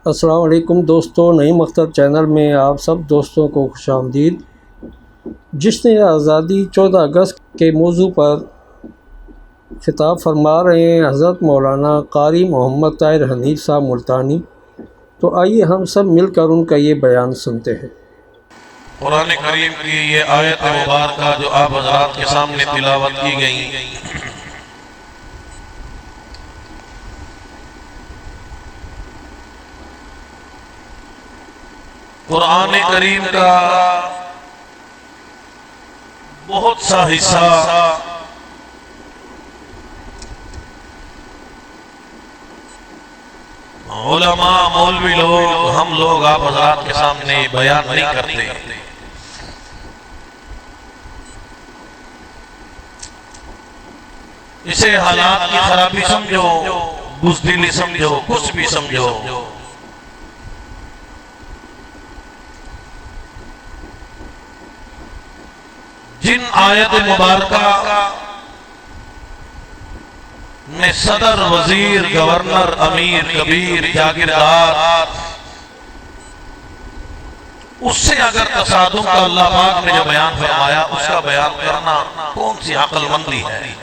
अस्सलाम वालेकुम दोस्तों, नई मकतब चैनल में आप सब दोस्तों को खुशामदीद। जिसने आज़ादी 14 अगस्त के मौजू पर खिताब फरमा रहे हैं हज़रत मौलाना कारी मोहम्मद ताहिर हनीफ साहब मुल्तानी। तो आइए हम सब मिलकर उनका ये बयान सुनते हैं। कुरान करीम की ये आयत मुबारक जो आप हज़रात के सामने तिलावत की गई, कुरान करीम का बहुत सा हिस्सा उलमा मौलवी लोग, हम लोग आप हज़रात के सामने बयान नहीं करते। इसे हालात की खराबी समझो, बुज़दिली समझो, कुछ भी समझो, जिन आयत मुबारका में सदर, वजीर, गवर्नर, अमीर, कबीर, जागीरदार, उससे अगर तसादुम का अल्लाह पाक ने जो बयान फरमाया उसका बयान करना कौन सी अक्लमंदी है।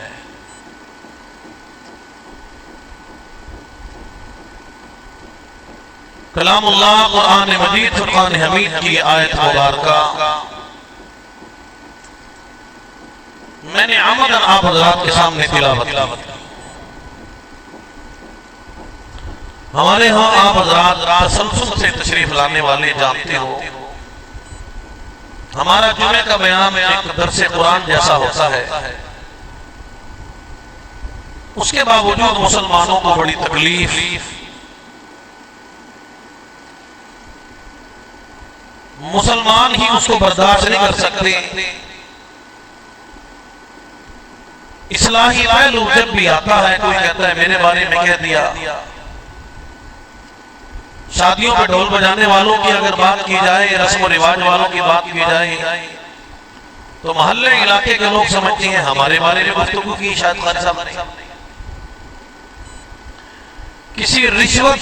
कलामुल्लाह कुरान मजीद फुरकान हमीद की आयत मुबारका मैंने आमदन आप हज़रात के सामने तिलावत की। हमारे यहाँ आप हज़रात तसल्सल से तशरीफ लाने वाले जानते हो, हमारा जुमे का बयान एक दरसे कुरान जैसा होता है। उसके बावजूद मुसलमानों को बड़ी तकलीफ, मुसलमान ही उसको बर्दाश्त नहीं कर सकते। इस्लाही पहलू जब भी आता है, कोई कहता है मेरे बारे में कह दिया। शादियों पे ढोल बजाने वालों की अगर बात की जाए, रस्म रिवाज वालों की बात की जाए, तो मोहल्ले इलाके के लोग समझते हैं हमारे बारे में गुफ्तगू की शायद कारी साहब ने। किसी रिश्वत,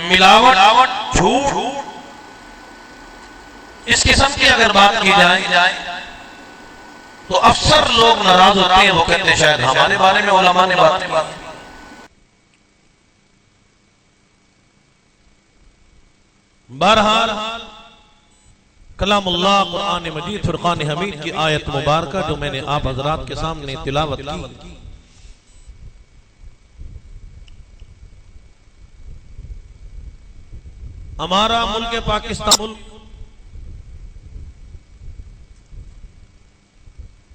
मिलावट, झूठ, इस किस्म की अगर बात की जाए तो अक्सर लोग नाराज होते हैं। वो कहते हैं शायद हमारे बारे में उलमा ने बात की। बहरहाल कलामुल्लाह कुरान मजीद फुरकान हमीद की आयत मुबारका जो मैंने आप हज़रात के सामने तिलावत की, हमारा मुल्क पाकिस्तान,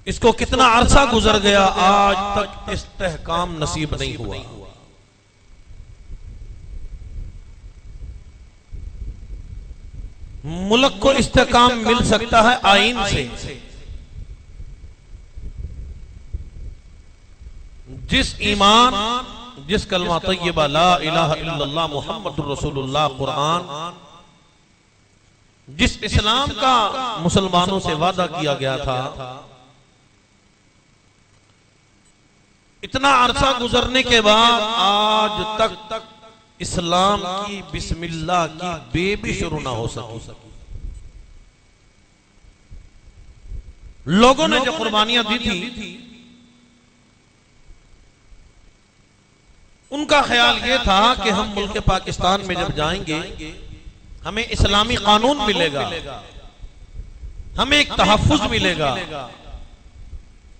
इसको कितना अरसा गुजर गया, आज तक इस्तेहकाम नसीब नहीं हुआ। मुल्क को इस्तेहकाम मिल सकता है आईन से। जिस ईमान, जिस कलमा तय्यबा ला इलाहा इल्लल्लाह मुहम्मदुर रसूलुल्लाह कुरान, जिस इस्लाम का मुसलमानों से वादा किया गया था, इतना अरसा गुजरने के बाद आज तक इस्लाम की बिस्मिल्लाह की बे भी शुरू ना हो सकी। लोगों ने जो कुर्बानियां दी थी, उनका ख्याल यह था कि हम मुल्क पाकिस्तान में जब जाएंगे हमें इस्लामी कानून मिलेगा, हमें एक तहफ्फुज मिलेगा,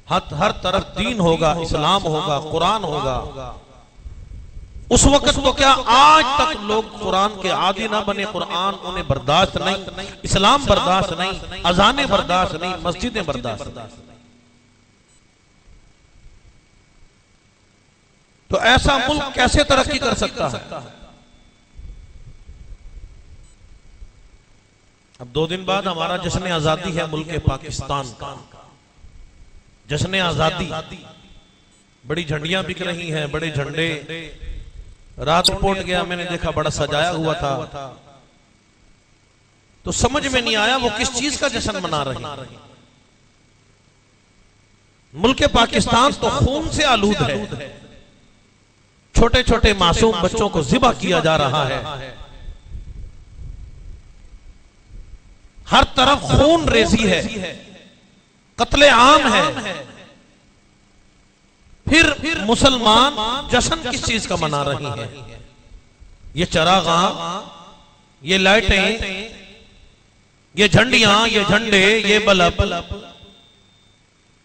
हर तरफ दीन होगा, इस्लाम होगा, कुरान होगा। उस वक्त तो क्या, आज तक लोग कुरान के आदी ना बने। कुरान उन्हें बर्दाश्त नहीं, इस्लाम बर्दाश्त नहीं, अजानें बर्दाश्त नहीं, मस्जिदें बर्दाश्त नहीं। तो ऐसा मुल्क कैसे तरक्की कर सकता है? अब 2 दिन बाद हमारा जश्न आजादी है मुल्क पाकिस्तान का, जश्न आजादी। बड़ी झंडियां बिक रही हैं, बड़े झंडे। रात रिपोर्ट गया, मैंने देखा बड़ा सजाया हुआ था, तो समझ में नहीं आया वो किस चीज का जश्न मना रहे हैं। मुल्क पाकिस्तान तो खून से आलूद है, छोटे छोटे मासूम बच्चों को ज़िबा किया जा रहा है, हर तरफ खून रेजी है, कत्ले आम है। फिर मुसलमान जश्न किस चीज का मना रहे हैं? ये चरागां, ये लाइटें, ये झंडियां, ये झंडे, ये बल्ब,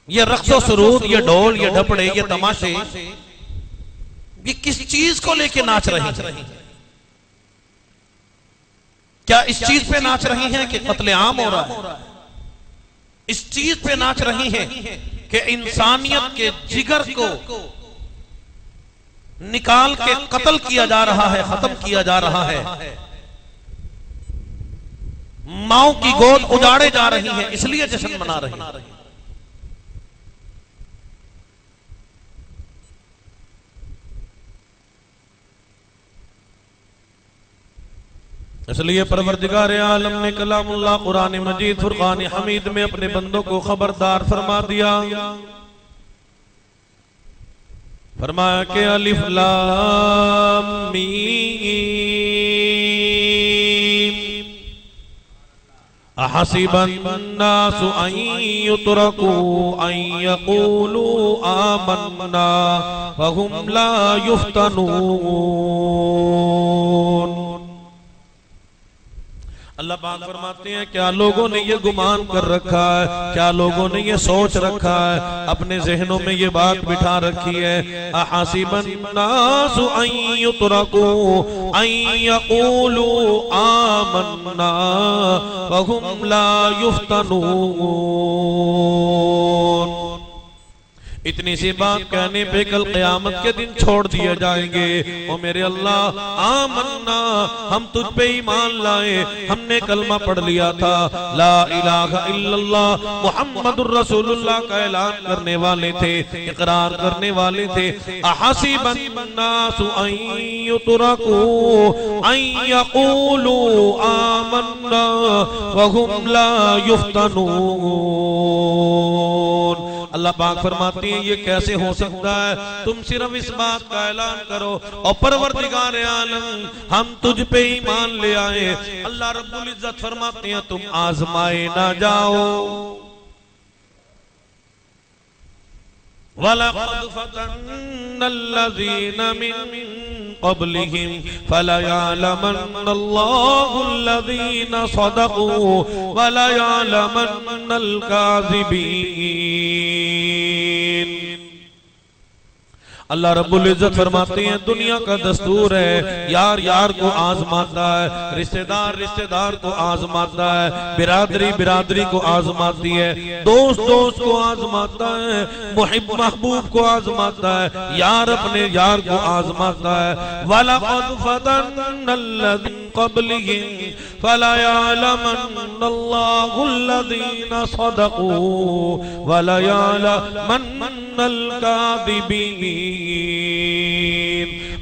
ये रक्सो सुरूद, ये ढोल, ये ढपड़े, ये तमाशे, ये किस चीज को लेके नाच रहे हैं? क्या इस चीज पे नाच रही हैं कि कत्लेआम हो रहा है? इस चीज पे नाच रही हैं कि इंसानियत के जिगर को निकाल के कत्ल किया जा रहा है, खत्म किया जा रहा है, माओ की गोद उजाड़े जा रही है, इसलिए जश्न मना रही है। इसलिए परवरदिगार आलम ने कलामुल्लाह कुरान मजीद फुरकान हमीद में अपने बंदों को खबरदार फरमा दिया। फरमाया कि अलिफ लाम मीम अहसिबन नासु अन युतरकू अन यक़ूलू आमन्ना वहुम ला युफ्तनून। अल्लाह पाक फरमाते हैं, क्या लोगों ने ये गुमान कर रखा है, क्या लोगों ने ये सोच रखा है, अपने जहनों में ये बात बिठा रखी है, अहसिबन नासु अन युतरकू अन यक़ूलू आमन्ना वहुम ला युफ्तनून। इतनी सी बात कहने पे कल क़यामत के दिन छोड़ दिए जाएंगे। ओ मेरे अल्लाह, आमन्ना, हम तुझ पे ईमान लाए, हमने कलमा पढ़ लिया था, ला इलाहा इल्लल्लाह मुहम्मदुर रसूलुल्लाह का ऐलान करने वाले थे, इकरार करने वाले थे। अहसिबन नासु अन युतरकू अन यक़ूलू आमन्ना वहुम ला युफ्तनून। अल्लाह पाक फरमाती है, ये कैसे हो सकता है? तुम सिर्फ इस बात का ऐलान करो और परवरदिगार आलम, हम तुझ पे ईमान ले आए। अल्लाह रब्बुल इज्जत फरमाते हैं, तुम आजमाए ना जाओ। वलक़द फ़तन्नल्लज़ीना मिन क़ब्लिहिम फ़लयअलमन्नल्लाहुल्लज़ीना सदक़ू वलयअलमन्नल काज़िबीन। अल्लाह रब्बुल इज्जत फरमाते हैं, दुनिया का दस्तूर है, यार यार को आजमाता है, रिश्तेदार रिश्तेदार को आजमाता है, बिरादरी बिरादरी को आजमाती है, दोस्त दोस्त को आजमाता है, मुहिब महबूब को आजमाता है, यार अपने यार को आजमाता है। वलक़द फ़तन्नल्लज़ीना क़ब्लिहिम फ़लयअलमन्नल्लाहुल्लज़ीना सदक़ू वलयअलमन्नल काज़िबीन।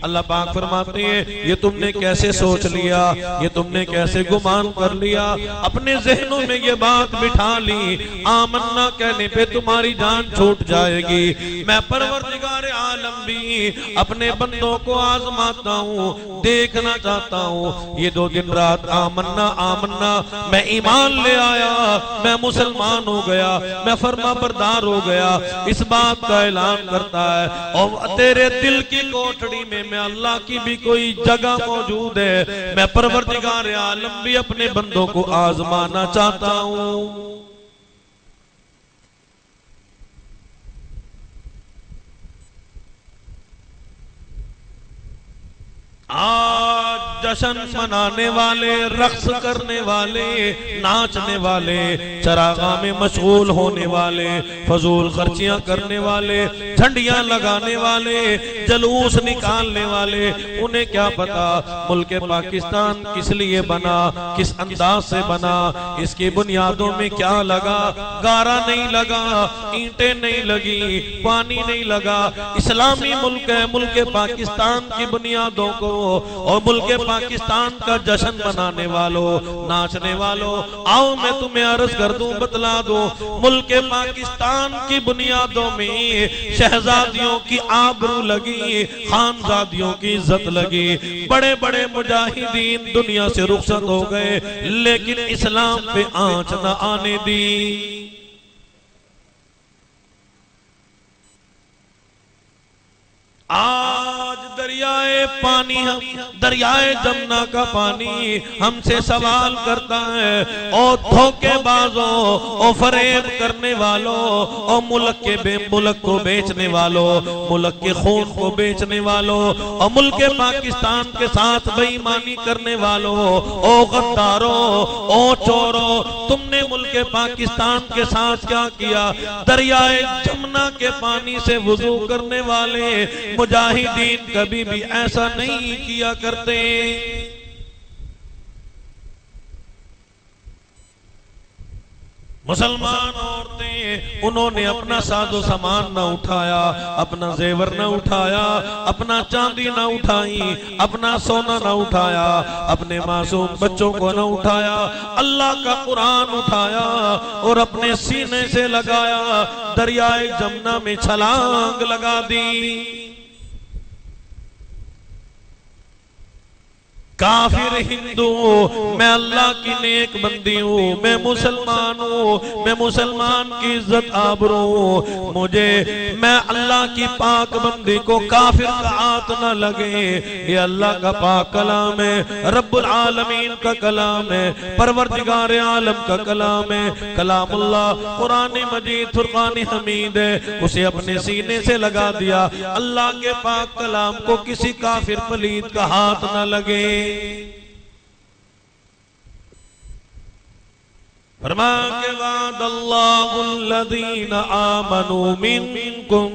अल्लाह पाक फरमाते हैं, ये तुमने कैसे सोच लिया, ये तुमने कैसे गुमान कर लिया, अपने जहनों में ये बात बिठा ली, आमन्ना कहने पे तुम्हारी जान छूट जाएगी। मैं परवरदिगार आलम भी अपने बंदों को आजमाता हूँ, देखना चाहता हूँ। ये 2 दिन रात आमन्ना आमन्ना, मैं ईमान ले आया, मैं मुसलमान हो गया, मैं फर्मा बरदार हो गया, इस बात का ऐलान करता है। और तेरे दिल की कोठड़ी में मैं अल्लाह की भी कोई जगह मौजूद है। मैं परवरदिगार आलम भी अपने बंदों को आजमाना चाहता हूं। आज जश्न मनाने वाले, रक्स करने वाले, नाचने वाले, चरागाह में मशगूल होने वाले, फजूल खर्चियां करने वाले, झंडियां लगाने वाले, जलूस निकालने वाले, उन्हें क्या पता मुल्क पाकिस्तान किस लिए बना, किस अंदाज से बना, इसकी बुनियादों में क्या लगा। गारा नहीं लगा, ईंटें नहीं लगी, पानी नहीं लगा। इस्लामी मुल्क है, मुल्क पाकिस्तान की बुनियादों को और मुल्क पाकिस्तान का जश्न मनाने वालों, नाचने वालों, आओ मैं तुम्हें अर्ज कर दूं, बतला दूं, मुल्क पाकिस्तान की बुनियादों में शहजादियों की आबरू लगी, खानजादियों की इज्जत लगी। बड़े बड़े मुजाहिदीन दुनिया से रुखसत हो गए, लेकिन इस्लाम पे आंच न आने दी। आज दरियाए पानी, हम दरियाए जमुना का पानी हमसे सवाल करता है। और धोखेबाजों और फरेब करने वालों और मुल्क को बेचने वालों, मुल्क के खून को बेचने वालों और मुल्क पाकिस्तान के साथ बेईमानी करने वालों, ओ गद्दारों, ओ चोरों, तुमने मुल्क पाकिस्तान के साथ क्या किया। दरियाए जमुना के पानी से वुजू करने वाले मुजाहिदीन कभी भी ऐसा नहीं किया करते। मुसलमान औरतें, उन्होंने अपना साजो सामान न उठाया, अपना जेवर न उठाया, अपना चांदी न उठाई, अपना सोना न उठाया, अपने मासूम बच्चों को न उठाया, अल्लाह का कुरान उठाया और अपने सीने से लगाया, दरियाए जमुना में छलांग लगा दी। काफिर हिंदू, मैं अल्लाह की नेक बंदी हूँ, मैं मुसलमान हूँ, मैं मुसलमान की इज्जत आबरू हूँ, मुझे, मैं अल्लाह की पाक बंदी को काफिर का हाथ न लगे। ये अल्लाह का पाक कलाम है, रब्बुल आलमीन का कलाम है, परवरदिगार आलम का कलाम है, कलामुल्लाह कुरान मजीद फुरकान हमीद है। उसे अपने सीने से लगा दिया। अल्लाह के पाक कलाम को किसी काफिर पलीद का हाथ न लगे। फरमा के बाद अल्लाहुल्लज़ीना आमनू मिनकुम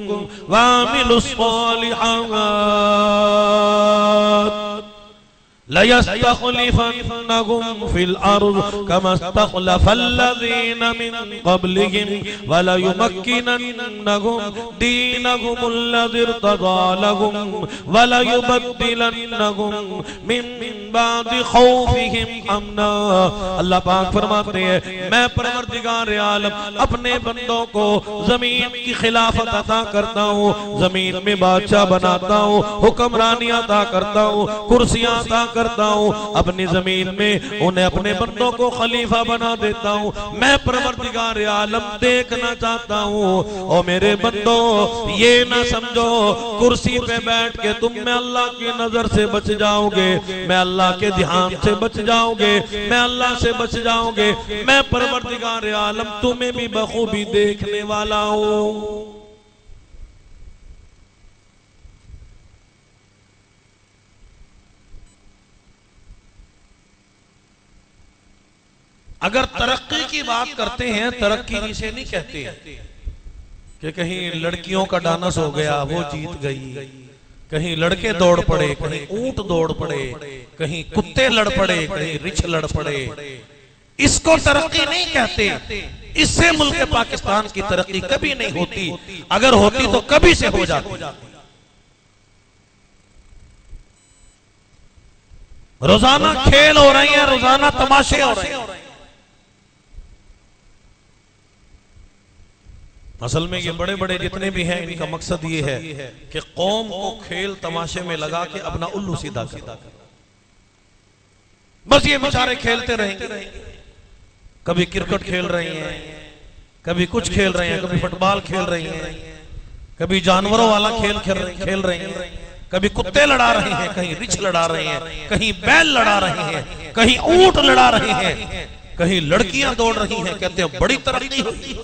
वामिलुस्सालिहात लयस्तखलिफन्नहुम फिल अर्ज़ कमस्तखलफल्लज़ीना मिन क़ब्लिहिम वलयुमक्किनन्नहुम दीनहुमुल्लज़ी इर्तज़ा लहुम वलयुबद्दिलन्नहुम मिन बादि खौफिहिम अमना। अल्लाह पाक फरमाते हैं, मैं परवरदिगार आलम अपने बंदों को जमीन की खिलाफत अता करता हूँ, जमीन में बादशाह बनाता हूँ, हुक्मरानी अता करता हूँ, कुर्सियां अता करता हूँ, अपनी जमीन में उन्हें अपने बंदों को खलीफा बना देता हूँ। मैं परवरदिगार आलम देखना चाहता हूँ। और मेरे बंदों, ये ना समझो कुर्सी पे बैठ के तुम मैं अल्लाह की नजर से बच जाओगे, मैं अल्लाह के ध्यान से बच जाओगे, मैं अल्लाह से बच जाओगे। मैं परवरदिगार आलम तुम्हें भी बखूबी देखने वाला हूँ। अगर तरक्की की बात करते हैं, तरक्की इसे नहीं कहते कि कहीं लड़कियों का डांस हो गया, वो जीत गई, कहीं लड़के दौड़ पड़े, कहीं ऊंट दौड़ पड़े, कहीं कुत्ते लड़ पड़े, कहीं रिछ लड़ पड़े। इसको तरक्की नहीं कहते। इससे मुल्क पाकिस्तान की तरक्की कभी नहीं होती। अगर होती तो कभी से हो जाती। रोजाना खेल हो रहे हैं, रोजाना तमाशे हो रहे हैं। असल में ये बड़े बड़े जितने भी हैं, इनका मकसद ये है कि कौम को खेल तमाशे में लगा के अपना उल्लू सीधा कर। बस ये बेचारे खेलते रहेंगे, कभी क्रिकेट खेल रहे हैं, कभी कुछ खेल रहे हैं, कभी फुटबॉल खेल रहे हैं, कभी जानवरों वाला खेल खेल रहे हैं, कभी कुत्ते लड़ा रहे हैं, कहीं रिछ लड़ा रहे हैं, कहीं बैल लड़ा रहे हैं, कहीं ऊंट लड़ा रहे हैं, कहीं लड़कियां दौड़ रही हैं। कहते हैं बड़ी तरक्की हुई।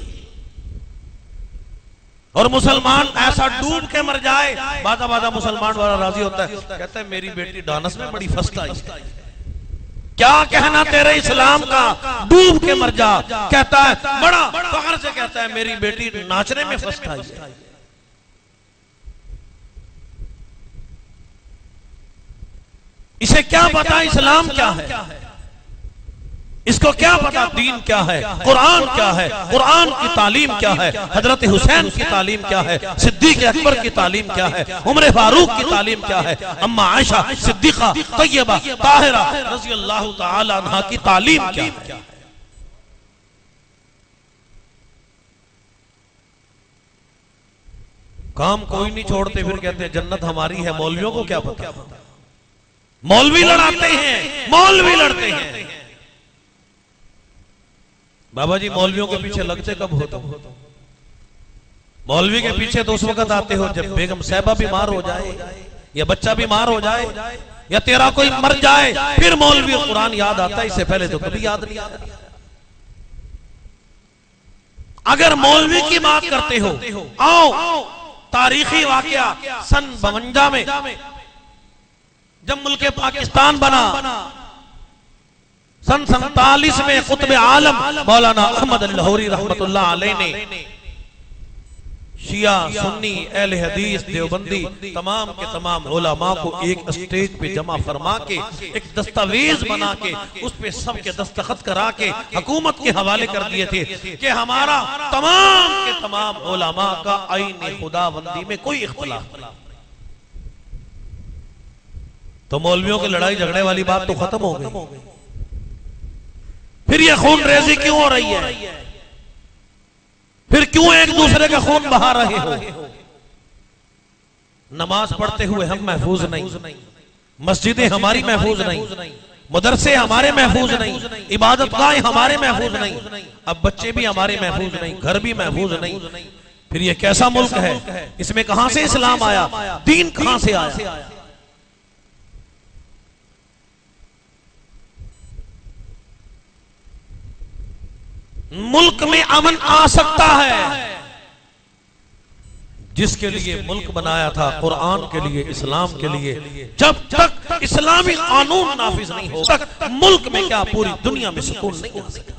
और मुसलमान ऐसा डूब के मर जाए, बाजा बाजा मुसलमान वाला राजी होता है, कहता है मेरी बेटी डांस में बड़ी फर्स्ट आई। क्या कहना तेरे इस्लाम का, डूब के मर जा। कहता है बड़ा फख्र से कहता है मेरी बेटी नाचने में फर्स्ट आई है। इसे क्या पता इस्लाम क्या है, इसको क्या पता दीन क्या है, कुरान क्या है, कुरान की तालीम क्या है, हजरत हुसैन की तालीम क्या है, सिद्दीक अकबर की तालीम क्या है, उमर फारूक की तालीम क्या है, अम्मा आयशा सिद्दीका तैयबा ताहिरा रज़ी अल्लाह तआला अन्हा की तालीम क्या है। काम कोई नहीं छोड़ते, फिर कहते हैं जन्नत हमारी है। मौलवियों को क्या पता, मौलवी लड़ाते हैं, मौलवी लड़ते हैं। बाबा जी मौलवियों के पीछे लगते कब हो तुम? मौलवी के पीछे तो उस वक्त आते हो जब बेगम साहिबा बीमार हो जाए, या बच्चा बीमार हो जाए, या तेरा कोई मर जाए, फिर मौलवी कुरान याद आता है, इससे पहले तो कभी याद नहीं आता। अगर मौलवी की बात करते हो, आओ तारीखी वाकया सन 52 में जब मुल्क पाकिस्तान बना, सन 47 में कुतुब आलम मौलाना अहमद अली लाहौरी रहमतुल्लाह अलैह ने शिया सुन्नी अहले हदीस देवबंदी तमाम के तमाम उलमा को एक स्टेज पे जमा फरमा के एक दस्तावेज बना के उस पे सबके दस्तखत करा के हुकूमत के हवाले कर दिए थे कि हमारा तमाम के तमाम उलमा का आईन खुदाबंदी में कोई इख्तिलाफ नहीं। तो मौलवियों की लड़ाई झगड़े वाली बात तो खत्म हो गई, फिर ये खून रेजी क्यों हो रही है? फिर क्यों एक दूसरे का खून बहा रहे हो? नमाज पढ़ते हुए हम महफूज नहीं, मस्जिदें हमारी महफूज नहीं, मदरसे हमारे महफूज नहीं, इबादतगाहें हमारे महफूज नहीं, अब बच्चे भी हमारे महफूज नहीं, घर भी महफूज नहीं। फिर ये कैसा मुल्क है? इसमें कहां से इस्लाम आया, दीन कहां से आया? मुल्क में अमन आ सकता है जिसके लिए मुल्क बनाया था, कुरान के लिए, इस्लाम के लिए। जब तक इस्लामी कानून नाफिज नहीं हो तक मुल्क में क्या पूरी दुनिया में सुकून नहीं आ सकता।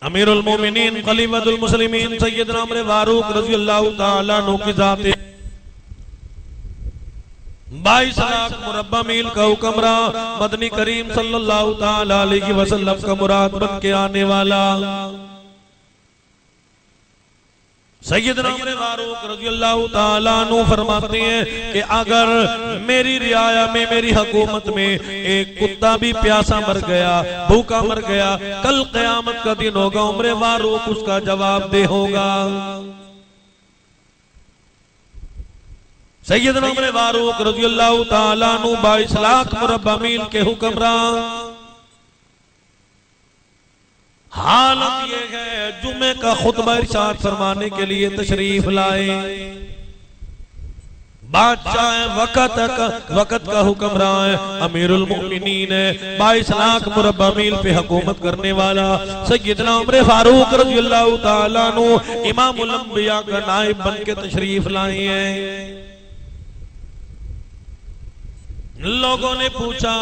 अमीरुल मोमिनीन खलीफतुल मुस्लिमीन सैयदना उमर फारूक रज़ी अल्लाह तआला अन्हु की जाते 22 लाख मुरब्बा मील का हुक्मरा मदनी करीम सल्लल्लाहु ताला अलैहि वसल्लम का मुराद बन के आने वाला सैयदना उमर फारूक रज़ियल्लाहु ताला अन्हु फरमाते हैं कि अगर मेरी रियाया में, मेरी हुकूमत में एक कुत्ता भी प्यासा मर गया, भूखा मर गया, कल क़यामत का दिन होगा, उमर फारूक उसका जवाब दे होगा। सैयदना उमर फारूक रज़ियल्लाहु ताला अन्हु 22 लाख मुरब्बा मील के हुक्मरान। हालत ये है जुमे का खुतबा इरशाद फरमाने के लिए तशरीफ लाए, बादशाह वक़्त का हुक्मरान है, अमीरुल मोमिनीन है, 22 लाख मुरब्बा मील पे हुकूमत करने वाला सैयदना उमर फारूक रज़ियल्लाहु ताला अन्हु इमामुल अंबिया का नाइब बन के तशरीफ लाए हैं। लोगों ने पूछा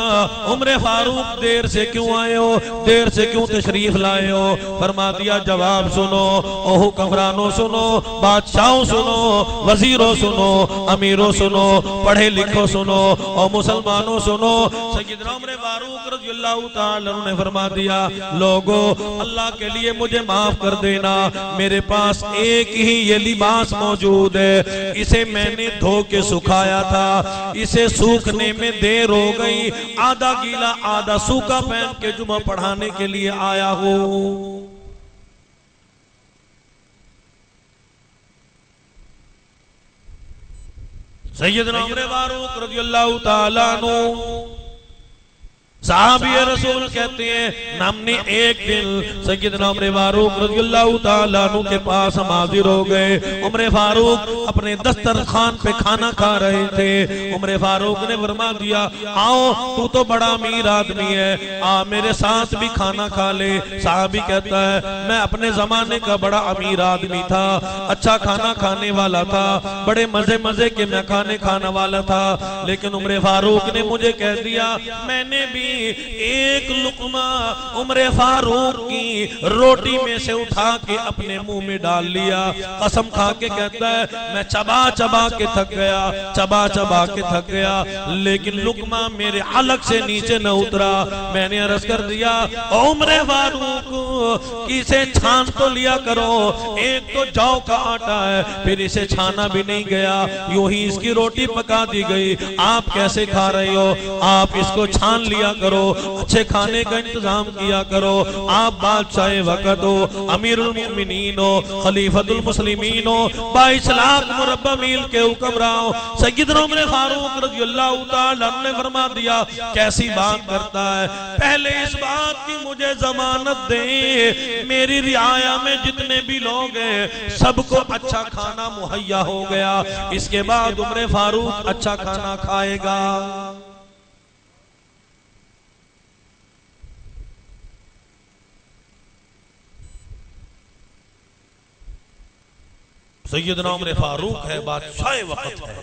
उमर फारूक देर से क्यों आए हो, देर से क्यों तशरीफ लाए हो? फरमा दिया जवाब सुनो, ओ हुक्मरानों सुनो, बादशाहों सुनो, वजीरों सुनो, अमीरों सुनो, पढ़े लिखो सुनो, और मुसलमानों सुनो। सैयदना उमर फारूक रज़ियल्लाहु ताला ने फरमा दिया लोगों अल्लाह के लिए मुझे माफ कर देना, मेरे पास एक ही ये लिबास मौजूद है, इसे मैंने धो के सुखाया था, इसे सूखने में देर हो गई, आधा गीला आधा सूखा पहन के जुमा पढ़ाने के लिए आया हूं। सैयदना उमर फारूक रज़ियल्लाहु ताला अन्हु साहबी रसूल कहते हैं हमने एक दिन सैयदना उमर फारूक रज़ियल्लाहु ताला अन्हु के पास हम हाजिर हो गए। उमर फारूक अपने दस्तरखान पे खाना खा रहे थे। उमर फारूक ने फरमा दिया आओ तू तो बड़ा अमीर आदमी है, आ मेरे साथ भी खाना खा ले। साहबी कहता है मैं अपने जमाने का बड़ा अमीर आदमी था, अच्छा खाना खाने वाला था, बड़े मजे मजे के मैं खाने खाने वाला था, लेकिन उमर फारूक ने मुझे कह दिया मैंने भी एक लुकमा उम्र फारूक की रोटी में से उठा के अपने मुंह में डाल लिया। कसम खा के कहता है मैं चबा चबा के थक गया, चबा चबा के थक गया, लेकिन लुकमा मेरे हलक से नीचे न उतरा। मैंने अर्ज कर दिया उम्र फारूक इसे छान तो लिया करो, एक तो जौ का आटा है, फिर इसे छाना भी नहीं गया, यूं ही इसकी रोटी पका दी गई। आप कैसे खा रहे हो? आप इसको छान लिया करो, अच्छे खाने का इंतजाम किया करो। आप बादशाह वक़्त हो, अमीरुल मोमिनीन हो, खलीफतुल मुस्लिमीन हो, 22 लाख मुरब्बा मील के हुक्मरान हो। सय्यदना उमर फारूक रज़ियल्लाहु ताला अन्हु ने फरमा दिया कैसी बात करता है, पहले इस बात की मुझे जमानत दे, मेरी रियाया में जितने भी लोग हैं सबको अच्छा खाना मुहैया हो गया, इसके बाद उमर फारूक अच्छा खाना खाएगा। सैयदना उमर फारूक है, बादशाह वक्त है,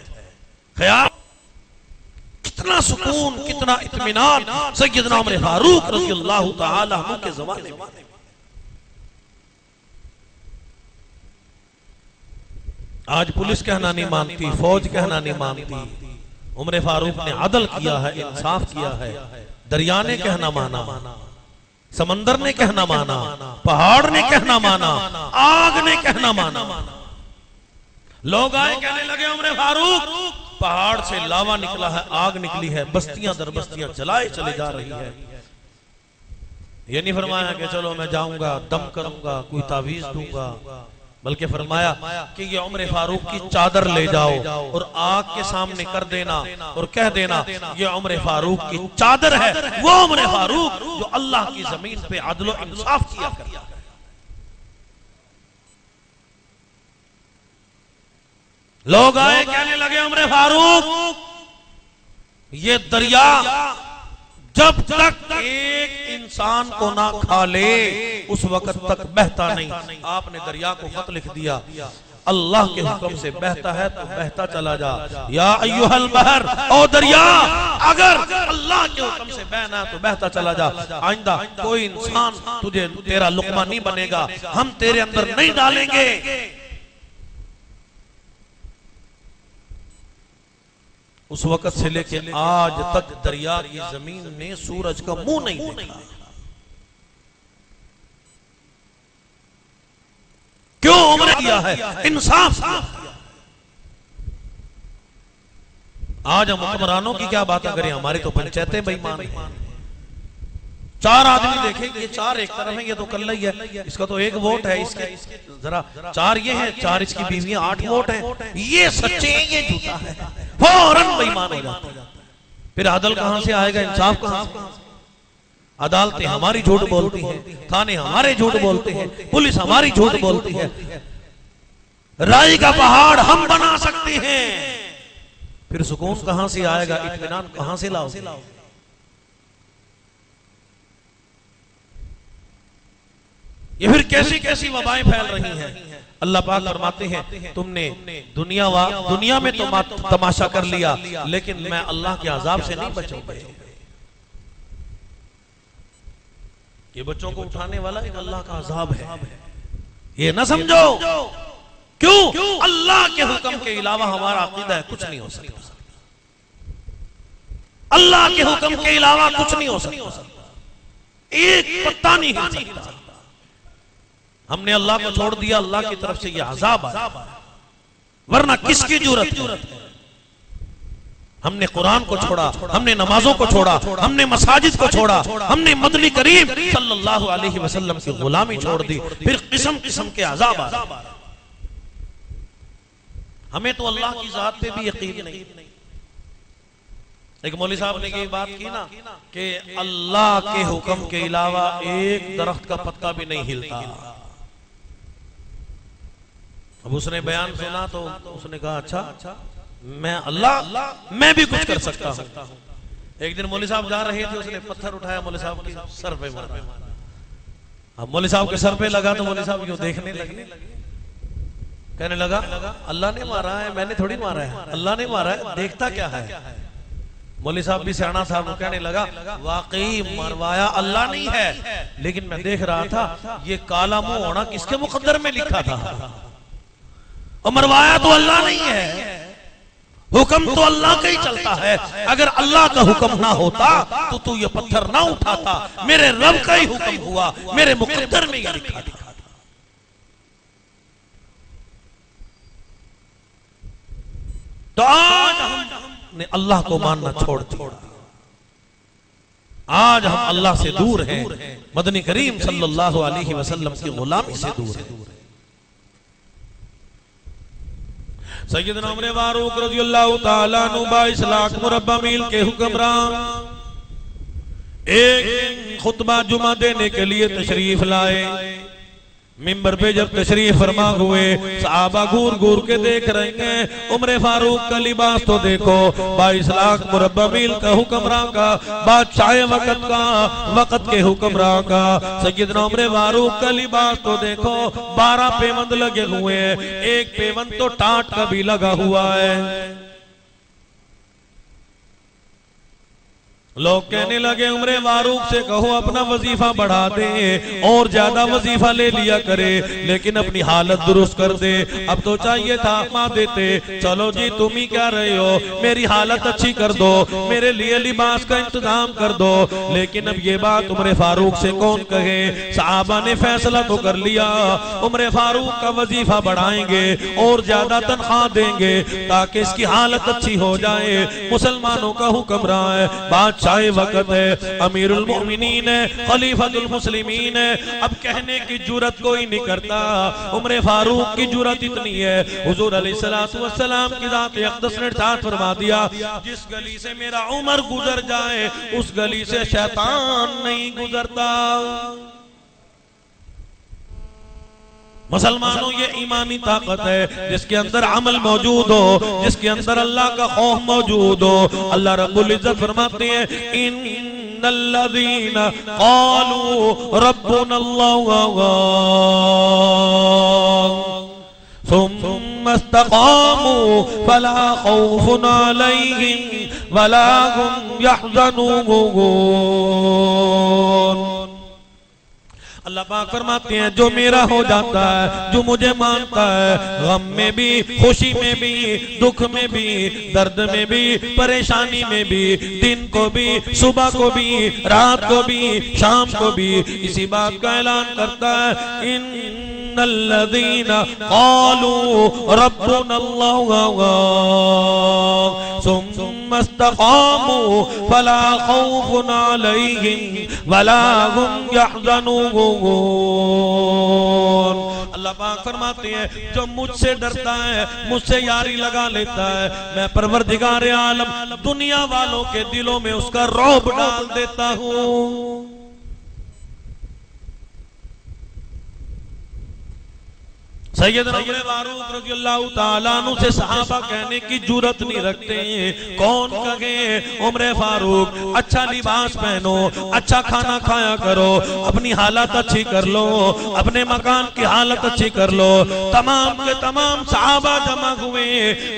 ख्याल कितना सुकून कितना इत्मीनान सैयदना उमर फारूक रज़ियल्लाहु ताला अन्हु के ज़माने में। आज पुलिस कहना नहीं मानती, फौज कहना नहीं मानती, उमर फारूक ने अदल किया है, इंसाफ किया है। दरिया ने कहना माना, समंदर ने कहना माना, पहाड़ ने कहना माना, आग ने कहना माना। लोग आए कहने लगे उमर फारूक पहाड़ से लावा निकला है, आग निकली है, बस्तियां दर बस्तियां जलाए चले जा रही है। ये नहीं फरमाया कि चलो मैं जाऊंगा दम करूंगा कोई तावीज दूंगा, बल्कि फरमाया कि ये उमर फारूक की चादर ले जाओ और आग के सामने कर देना और कह देना ये उमर फारूक की चादर है, वो उमर फारूक जो अल्लाह की जमीन पे अदल और इंसाफ किया करता है। लोग आए कहने लगे उमर फारूक ये दरिया जब तक एक इंसान को ना खा ले उस वक्त तक बहता नहीं। आपने दरिया को खत लिख दिया, अल्लाह के हुक्म से बहता है तो बहता चला जा। या अय्युहल बहर, ओ दरिया अगर अल्लाह के हुक्म से बहना है तो बहता चला जा। आइंदा कोई इंसान तुझे तेरा लुकमा नहीं बनेगा, हम तेरे अंदर नहीं डालेंगे। उस वक्त से लेके आज तक दरिया की जमीन में सूरज का मुंह नहीं देखा। क्यों? उमर किया है, इंसाफ किया। आज हम हुक्मरानों की क्या बातें करें, हमारी तो पंचायतें बेईमान हैं। 4 आदमी देखेंगे, ये 4 एक तरफ है, ये तो कल्ला ही है, इसका तो 1 वोट है, इसके जरा 4 ये है, 4 इसकी बीवियां, 8 वोट है, ये सच्चे हैं, ये झूठा है, फौरन बेईमान हो जाते हैं। फिर अदल कहां से आएगा, इंसाफ कहां से? अदालतें हमारी झूठ बोलती हैं, थाने हमारे झूठ बोलते हैं, पुलिस हमारी झूठ बोलती है। राई का पहाड़ हम बना सकते हैं, फिर सुकून कहां से आएगा, इत्मीनान कहां से लाओ? ये फिर कैसी कैसी वबाएं फैल रही हैं। अल्लाह पाक फरमाते हैं तुमने दुनिया में तो तमाशा कर लिया, लेकिन मैं अल्लाह के अजाब से नहीं बचूंगा। ये बच्चों को उठाने वाला एक अल्लाह का अजाब है, ये ना समझो। क्यों? अल्लाह के हुक्म के अलावा हमारा अकीदा है कुछ नहीं हो सकता, अल्लाह के हुक्म के अलावा कुछ नहीं हो सकता, एक पत्ता नहीं हिल सकता। हमने अल्लाह को छोड़ दिया, अल्लाह की तरफ से यह अजाब आया, वरना किसकी जरूरत है? हमने कुरान को छोड़ा, हमने नमाजों को छोड़ा, हमने मसाजिद को छोड़ा, हमने मदनी करीम सल्लल्लाहु अलैहि वसल्लम की गुलामी छोड़ दी, फिर किस्म किस्म के अजाब आ रहे। हमें तो अल्लाह की जात पे भी यकीन नहीं। एक मौलवी साहब ने ये बात की ना कि अल्लाह के हुक्म के अलावा एक दरख्त का पत्ता भी नहीं हिलता। अब उसने बयान सुना तो उसने कहा अच्छा मैं भी कुछ कर सकता हूँ। एक दिन मौलवी साहब जा रहे थे, उसने पत्थर उठाया, मौलवी साहब के सर पे मारा। अब मौलवी साहब के सर पे लगा तो मौलवी साहब क्यों देखने लगे, कहने लगा अल्लाह ने मारा है, मैंने थोड़ी मारा है, अल्लाह ने मारा है, देखता क्या है। मौलवी साहब भी सियाना साहब को कहने लगा, वाकई मरवाया अल्लाह नहीं है, लेकिन मैं देख रहा था ये काला मुंह होना किसके मुकद्दर में लिखा था, और मरवाया तो अल्लाह नहीं है, हुक्म तो अल्लाह का ही चलता है। अगर अल्लाह का हुक्म ना होता तो तू ये पत्थर ना उठाता, मेरे रब का ही हुक्म हुआ, मेरे मुकद्दर में ये लिखा था। तो आज हमने अल्लाह को मानना छोड़ दिया, आज हम अल्लाह से दूर हैं, मदनी करीम सल्लल्लाहु अलैहि वसल्लम की गुलामी से दूर हैं। सैयदना उमर फारूक रज़ियल्लाहु ताला अन्हु 22 लाख मुरब्बा मील के हुक्मरान एक खुतबा जुमा देने के लिए तशरीफ लाए। मिंबर पे जब तशरीफ फरमा हुए, सहाबा घूर घूर के देख रहे हैं। उमर फारूक का लिबास तो देखो, 22 लाख मुरब्बा मील का हुक्मरान का, बादशाह वक्त का, वक्त के हुक्मरान का सैयदना उमर फारूक का लिबास तो देखो, 12 पेवंद लगे हुए हैं, एक पेवंद तो टाट का भी लगा हुआ है। लोग कहने लगे उमर फारूक से कहो अपना वजीफा बढ़ा दे और ज्यादा वजीफा ले लिया करे, लेकिन अपनी हालत दुरुस्त कर दे। अब तो चाहिए था माँ देते, चलो जी तुम ही क्या रहे हो, मेरी हालत अच्छी कर दो, मेरे लिए लिबास का इंतजाम कर दो। लेकिन अब ये बात उमर फारूक से कौन कहे, सहाबा ने फैसला तो कर लिया, उमर फारूक का वजीफा बढ़ाएंगे और ज्यादा तनख्वाह देंगे ताकि इसकी हालत अच्छी हो जाए। मुसलमानों का हुक्मरान है, बादशाह वक्त है, अमीरुल मोमिनीन है, खलीफतुल मुस्लिमीन है। अब कहने की जुरत कोई नहीं करता, उमर फारूक की जुरत इतनी है, हुजूर अलैहिस्सलातु वस्सलाम की ज़ात अक़दस ने इरशाद फरमा दिया, जिस गली से मेरा उमर गुजर जाए उस गली से शैतान नहीं गुजरता। मुसलमानों ये ईमानी ताकत है जिसके अंदर अमल मौजूद हो, जिसके अंदर अल्लाह का खौफ मौजूद हो। अल्लाह रब्बुल इज्जत फरमाते हैं, इन्नल्लज़ीना क़ालू रब्बुनल्लाह सुम्मा इस्तक़ामू फला खौफुन अलैहिम वला हुम यहज़नून। अल्लाह पाक फरमाते हैं, जो मेरा हो जाता है, जो मुझे मानता है, गम में भी, खुशी में भी, दुख में भी, दर्द में भी, परेशानी में भी, दिन को भी, सुबह को भी, रात को भी, शाम को भी, इसी बात का ऐलान करता है, इन्नल्लज़ीना क़ालू रब्बुनल्लाह सुम्मा इस्तक़ामू फला खौफुन अलैहिम वला हुम यहज़नून। अल्लाह पाक फरमाते हैं, जो मुझसे डरता है, मुझसे यारी लगा लेता है, मैं परवरदिगार आलम दुनिया वालों के दिलों में उसका रौब डाल देता हूँ। सैयदना उमर फारूक रज़ियल्लाहु ताला अन्हु से सहाबा कहने की जुरत नहीं रखते। कौन कहे उमर फारूक अच्छा लिबास पहनो, अच्छा खाना खाया करो, अपनी हालत अच्छी कर लो, अपने मकान की हालत अच्छी कर लो। तमाम के तमाम सहाबा जमा हुए।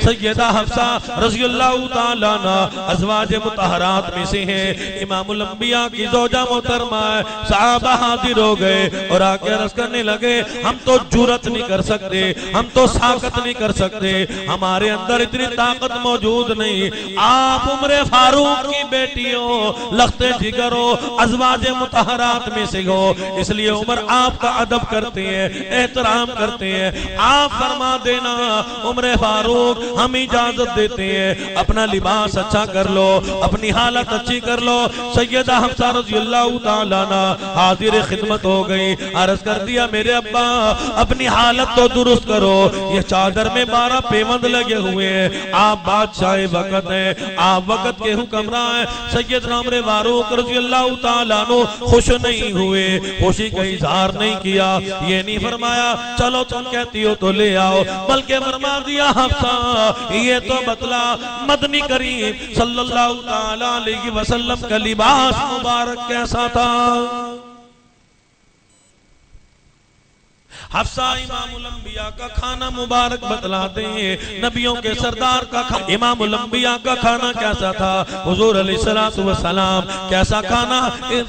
सैयदा हफ्सा रज़ियल्लाहु ताला अन्हा अज़वाज मुतहरात में से है, इमामुल अंबिया की ज़ौजा मोहतरमा है। सहाबा हाजिर हो गए और आके अर्ज़ करने लगे, हम तो जुरत नहीं कर सकते, हम तो साकत नहीं कर सकते, हमारे अंदर इतनी ताकत मौजूद नहीं। आप उमर फारूक की बेटी हो, लख्ते जिगर हो, अज़वाज मुतहरात में से हो, इसलिए उमर आपका अदब करते हैं, एहतराम करते हैं। आप फरमा देना उमर फारूक, हम इजाजत देते हैं, अपना लिबास अच्छा कर लो, अपनी हालत अच्छी कर लो। सैयदा हफ्सा रज़ियल्लाहु ताला अन्हा हाजिर खिदमत हो गई, अर्ज कर दिया, मेरे अब्बा अपनी हालत तो दुरुस्त करो, ये चादर में 12 पेवंद लगे हुए हैं, आप बादशाह वक्त हैं, आप वक्त के हुक्मरान हैं। सैयदना उमर फारूक रज़ियल्लाहु ताला अन्हु खुश नहीं हुए, खुशी का इजहार नहीं किया। ये नहीं फरमाया चलो तुम कहती हो तो ले आओ, बल्कि फरमा दिया, हफ्सा ये तो बतला मदनी करीम सल्लल्लाहु ताला अलैहि वसल्लम का लिबास मुबारक कैसा था। हफ्सा इमामुल अंबिया का खाना मुबारक बतलाते हैं, नबियों के सरदार का खाना। इमामुल अंबिया का खाना कैसा था? हुजूर अलैहिस्सलातु वस्सलाम कैसा खाना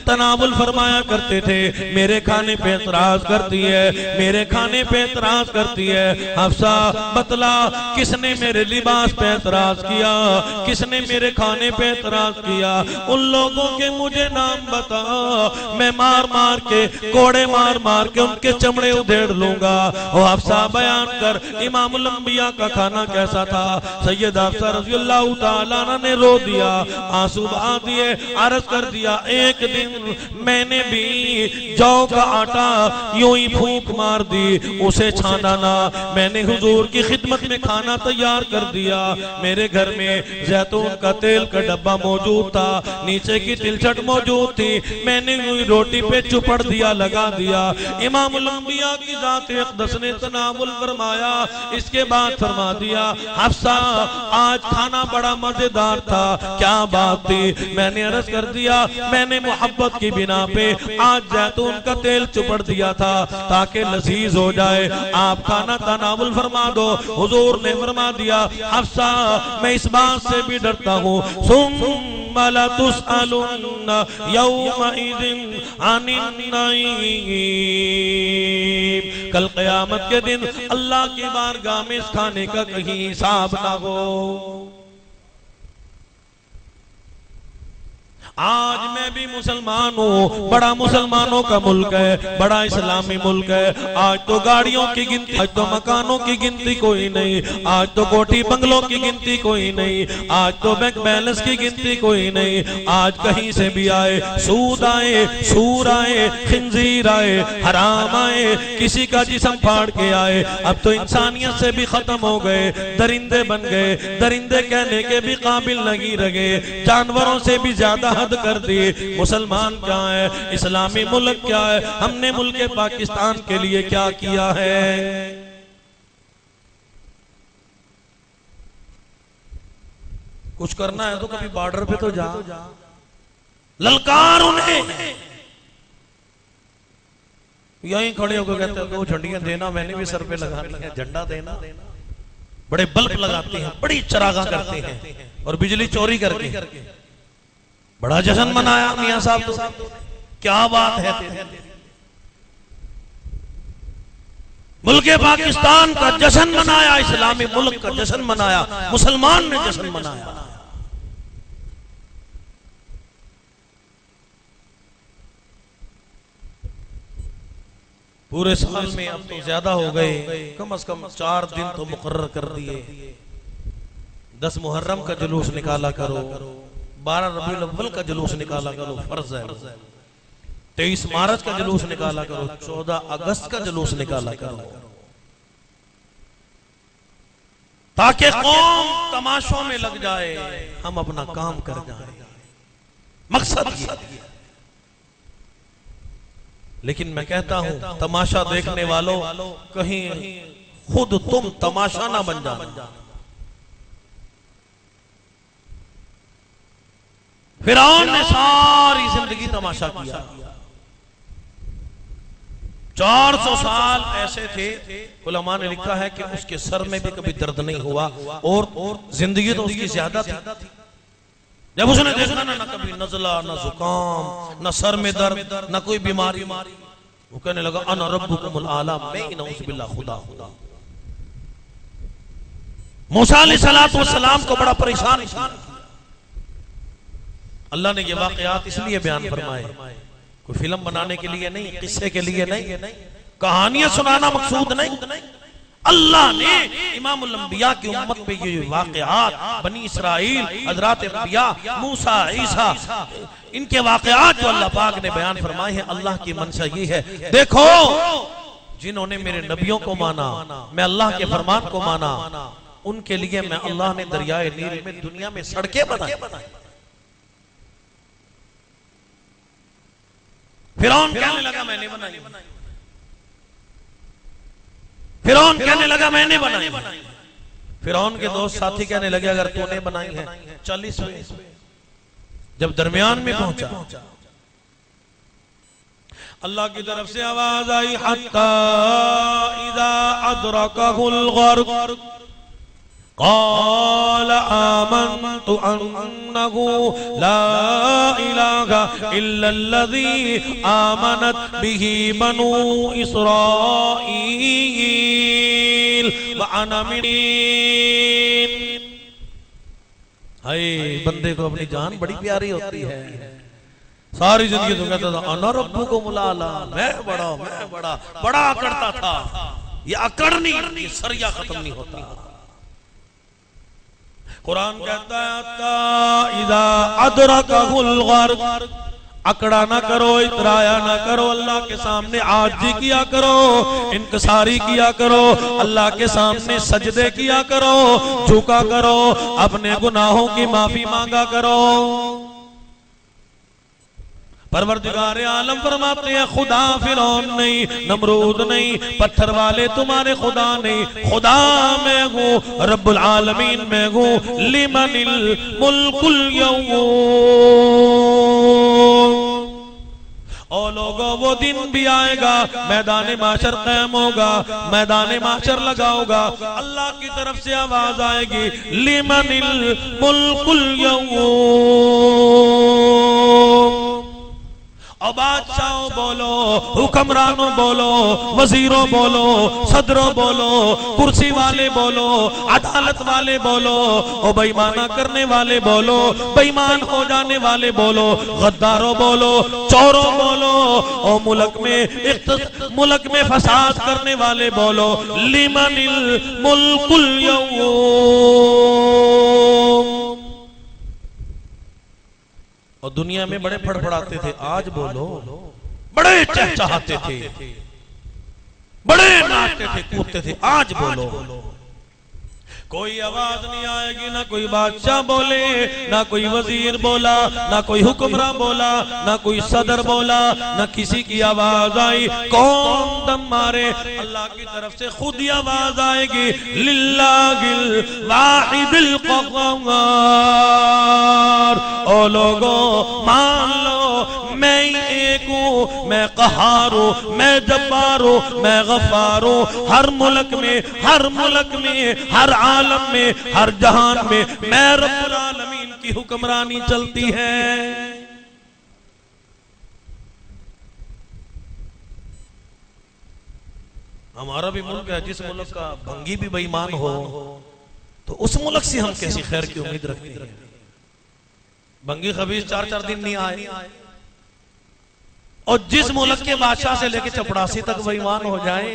तनावुल फरमाया करते थे। मेरे खाने पे एतराज करती है, मेरे खाने पे एतराज करती है। हफ्सा बतला, किसने मेरे लिबास पे एतराज किया, किसने मेरे खाने पे एतराज किया? उन लोगों के मुझे नाम बता, मैं मार मार के, कोड़े मार मार के उनके चमड़े उधेड़ लूंगा। और हफ्सा बयान कर इमामुल अंबिया का खाना कैसा था। सैयद हफ्सा रज़ियल्लाहु ताला अन्हा ने रो दिया, आंसू बहा दिए, अर्ज कर दिया, एक दिन मैंने भी जौ का आटा यूं ही फूंक मार दी, उसे छाना ना। मैंने हुजूर की खिदमत में खाना तैयार कर दिया। मेरे घर में जैतून का तेल का डब्बा मौजूद था, नीचे की तिलछट मौजूद थी, मैंने रोटी पे चुपड़ दिया, लगा दिया। इमामुल अंबिया की जात अक़दस ने तनावुल फरमाया। इसके बाद फरमा दिया, हफ्सा आज खाना बड़ा मजेदार था, क्या बात थी? मैंने अर्ज कर दिया, मैंने मोहब्बत की बिना पे आज जैतून का तेल चुपड़ दिया था ताकि लजीज हो जाए, आप खाना तनावुल फरमा दो। हुजूर ने फरमा दिया, हफ्सा मैं इस बात से भी डरता हूँ, सुम्मा ला तुसअलुन्ना यौमइज़िन अनिन नईम, कल क़यामत के दिन अल्लाह की बारगाह में इस खाने का कहीं हिसाब ना हो। आज मैं भी मुसलमान हूँ, बड़ा मुसलमानों का मुल्क है, बड़ा इस्लामी मुल्क है। आज तो गाड़ियों की गिनती, आज तो मकानों की गिनती कोई नहीं, आज तो कोठी बंगलों की गिनती कोई नहीं, आज तो बैंक बैलेंस की गिनती कोई नहीं। आज कहीं से भी आए, सूद आए, सूर आए, खिंजीर आए, हराम आए, किसी का जिस्म फाड़ के आए। अब तो इंसानियत से भी खत्म हो गए, दरिंदे बन गए, दरिंदे कहने के भी काबिल नहीं रहे, जानवरों से भी ज्यादा कर दी। मुसलमान क्या है, इस्लामी मुल्क क्या है, हमने मुल्क पाकिस्तान के लिए क्या किया है? कुछ करना है तो कभी बॉर्डर पे तो जा, ललकार उन्हें। यहीं खड़े होकर कहते हैं दो झंडियां देना, मैंने भी सर पे लगानी है, झंडा देना। बड़े बल्ब लगाते हैं, बड़ी चरागा करते हैं और बिजली चोरी करके बड़ा जश्न मनाया मियां साहब तो, क्या बात है। मुल्क पाकिस्तान का जश्न मनाया, इस्लामी मुल्क का जश्न मनाया, मुसलमान ने जश्न मनाया। पूरे साल में अब तो ज्यादा हो गए, कम से कम 4 दिन तो मुकर्रर कर दिए। 10 मुहर्रम का जुलूस निकाला करो, 12 रबीउल अव्वल का जुलूस निकाला करो, फर्ज है। 23 मार्च का जुलूस निकाला करो, 14 अगस्त का जुलूस निकाला करो, ताकि कौम तमाशों में लग जाए, हम अपना काम कर जाए। मकसद ये। लेकिन मैं कहता हूं, तमाशा देखने वालों, कहीं खुद तुम तमाशा ना बन जाना। फिरौन ने सारी जिंदगी तमाशा किया, 400 साल ऐसे थे। उलमा ने लिखा है कि उसके सर में भी कभी दर्द नहीं हुआ, और जिंदगी तो उसकी ज्यादा थी। जब उसने देखा ना कभी नजला, ना जुकाम, ना सर में दर्द, ना कोई बीमारी, वो कहने लगा अना रब्बुकुमुल आला, मैं नऊज़ बिल्लाह खुदा। मूसा अलैहिस्सलातु वस्सलाम को बड़ा परेशान किया। अल्लाह ने ये वाक़यात इसलिए बयान फरमाए, कोई फिल्म बनाने के लिए नहीं, किस्से के लिए नहीं, कहानियां सुनाना मकसूद नहीं। अल्लाह ने इमामुल अंबिया की उम्मत पे ये वाक़यात, बनी इसराइल, हज़रात अंबिया, मूसा, ईसा, इनके वाक़यात जो अल्लाह पाक ने बयान फरमाए हैं, अल्लाह की मंशा ये है, देखो जिन्होंने मेरे नबियों को माना, मैं अल्लाह के फरमान को माना, उनके लिए मैं अल्लाह ने दरियाए नील में दुनिया में सड़कें बनाई। फिरौन कहने लगा मैंने बनाई, फिरौन कहने लगा मैंने बनाई। फिरौन के दोस्त साथी कहने लगे अगर तूने बनाई है 40वें। जब दरमियान में पहुंचा, अल्लाह की तरफ से आवाज आई, हत्ता इज़ा अदरकहुल गर्क क़ाल आमन्तु अन्नहु ला इलाहा इल्लल्लज़ी आमनत बिही बनु इस्राईल व अना मिनीन। हाय, बंदे को अपनी जान बड़ी प्यारी होती है। सारी जिंदगी तो कहता था अना रब्बुकुमुल आला, मैं बड़ा बड़ा करता था। ये अकड़ नहीं, ये सरिया खत्म नहीं होता। कुरान कहता है इज़ा अदरकहुल गर्क, अकड़ा ना करो, इतराया ना करो, अल्लाह के सामने आजी किया करो, इनकसारी किया करो, अल्लाह के सामने सजदे किया करो, झुका करो, अपने गुनाहों की माफी मांगा करो। परवरदिगार आलम फरमाते हैं खुदा फिरौन नहीं, नमरूद नहीं, पत्थर वाले तुम्हारे खुदा नहीं, खुदा मैं हूँ, रब्बुल आलमीन मैं हूँ। लिमनिल मुल्कुल यौम, ओ लोगों वो दिन भी आएगा, मैदान माशर कायम होगा, मैदान माशर लगा होगा, अल्लाह की तरफ से आवाज आएगी, लिमनिल मुल्कुल यौम। और बादशाहों बोलो, हुक्मरानों बोलो, वजीरों बोलो, सदरों बोलो, कुर्सी वाले बोलो, अदालत वाले बोलो, और बेईमाना करने वाले बोलो, बेईमान हो जाने वाले बोलो, गद्दारों बोलो, चोरों बोलो, और मुल्क में फसाद करने वाले बोलो, लिमनिल मुल्कुल यौम। और दुनिया में बड़े फड़फड़ाते थे, आज बोलो, बड़े चहचहाते थे, बड़े नाचते थे, कूदते थे, आज बोलो कोई आवाज नहीं आएगी, ना कोई बादशाह बोले, ना कोई वजीर बोला, ना कोई हुक्मरान बोला, ना कोई सदर बोला, ना किसी की आवाज आई। कौन दम मारे? अल्लाह की तरफ से खुद ही आवाज आएगी, लिल्लाहिल वाहिदिल क़ह्हार। ओ लोगों मान लो, मैं ही एक हूँ, मैं क़हार हूँ, मैं जब्बार हूँ, मैं गफ्फार हूँ। हर मुल्क में, हर आलम में, हर जहान में मैं रब्बुल आलमीन की हुक्मरानी चलती है। हमारा भी मुल्क है, जिस मुल्क का भंगी भी बेईमान हो तो उस मुल्क से हम कैसी खैर की उम्मीद रखते हैं। भंगी खबीस 4-4 दिन नहीं आए, और जिस मुल्क के बादशाह से लेकर चपड़ासी तक बेईमान हो जाए,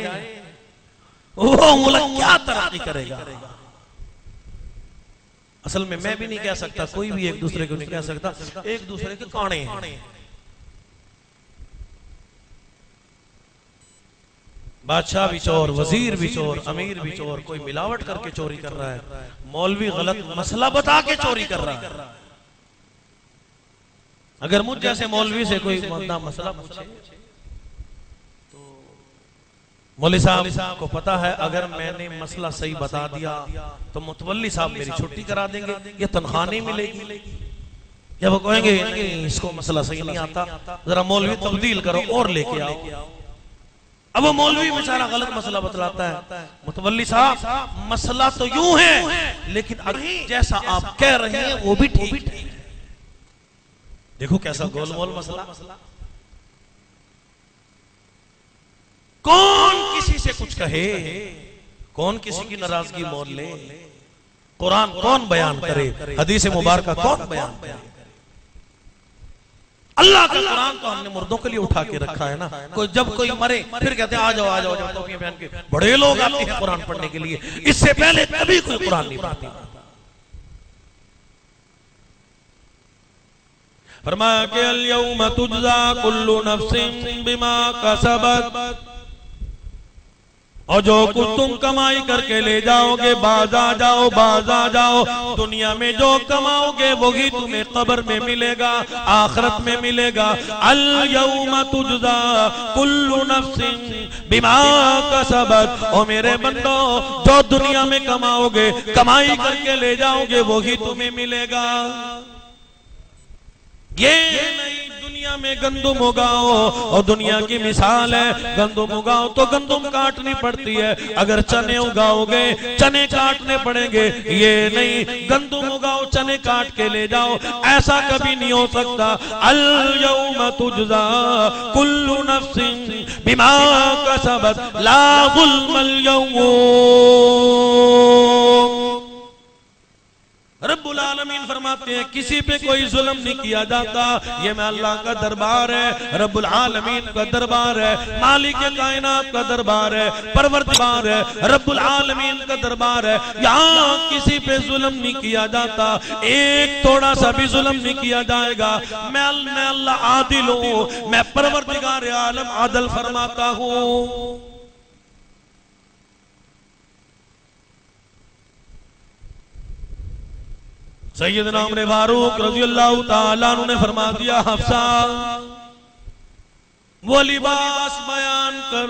वो मुल्क क्या तरक्की करेगा? असल में मैं भी नहीं कह सकता, कोई भी एक दूसरे को नहीं कह सकता, एक दूसरे के काने हैं। बादशाह भी चोर, वजीर भी चोर, अमीर भी चोर, कोई मिलावट करके चोरी कर रहा है, मौलवी गलत मसला बता के चोरी कर रहा है। अगर मुझ जैसे मौलवी से कोई मसला पूछे तो मौलवी साहब को पता है, अगर मैंने मसला सही बता दिया तो मुतवल्ली साहब मेरी छुट्टी करा देंगे, या तनख्वाह नहीं मिलेगी, या वो कहेंगे नहीं इसको मसला सही नहीं आता, जरा मौलवी तब्दील करो और लेके आओ। अब वो मौलवी बेचारा गलत मसला बतलाता है, मुतवल्ली साहब मसला तो यूं है, लेकिन जैसा आप कह रहे हैं वो भी ठीक है। देखो कैसा गोलमोल मसला। कौन किसी से कुछ कहे, कौन किसी की नाराजगी मोल ले, कुरान कौन बयान करे, हदीस मुबारक कौन बयान करे। अल्लाह का कुरान तो हमने मुर्दों के लिए उठा के रखा है ना। जब कोई मरे फिर कहते हैं आ जाओ टोपियां पहन के बड़े लोग आते हैं कुरान पढ़ने के लिए, इससे पहले कभी कोई कुरान नहीं पढ़ता। फरमाया कि अल यौम तुजज़ा कुल्लु नफ्सिन बिमा कसबत, और जो कुछ तुम कमाई करके ले जाओगे, बाज आ जाओ। दुनिया में जो कमाओगे वही तुम्हें कब्र में मिलेगा, आखिरत में मिलेगा। अल यौम तुजज़ा कुल्लु नफ्सिन बिमा कसबत, ओ मेरे बंदो जो दुनिया में कमाओगे, कमाई करके ले जाओगे वही तुम्हें मिलेगा। ये नहीं दुनिया दुनिया में गंदुम उगाओ और दुनिया की मिसाल है, गंदुम उगाओ तो गंदुम काटनी पड़ती है, अगर चने उगाओगे चने काटने पड़ेंगे। ये नहीं गंदुम उगाओ चने काट के ले जाओ, ऐसा कभी नहीं हो सकता। अल यौम तुजज़ा कुल्लु नफ्सिन बिमा कसबत ला ज़ुल्मल यौम। रब्बुल आलमीन फरमाते हैं किसी पे कोई जुल्म नहीं किया जाता। ये मैं अल्लाह का दरबार है, रब्बुल आलमीन का दरबार है, मालिक कायनात का दरबार है, परवरदिगार है, रब्बुल आलमीन का दरबार है। यहाँ किसी पे जुल्म नहीं किया जाता, एक थोड़ा सा भी जुल्म नहीं किया जाएगा। मैं अल्लाह आदिल हूँ, मैं परवरदिगार आलम आदल फरमाता हूँ। सैयदना उमर फारूक रज़ियल्लाहु ताला अन्हु ने फरमा दिया, हफ्सा वो लिबास बयान कर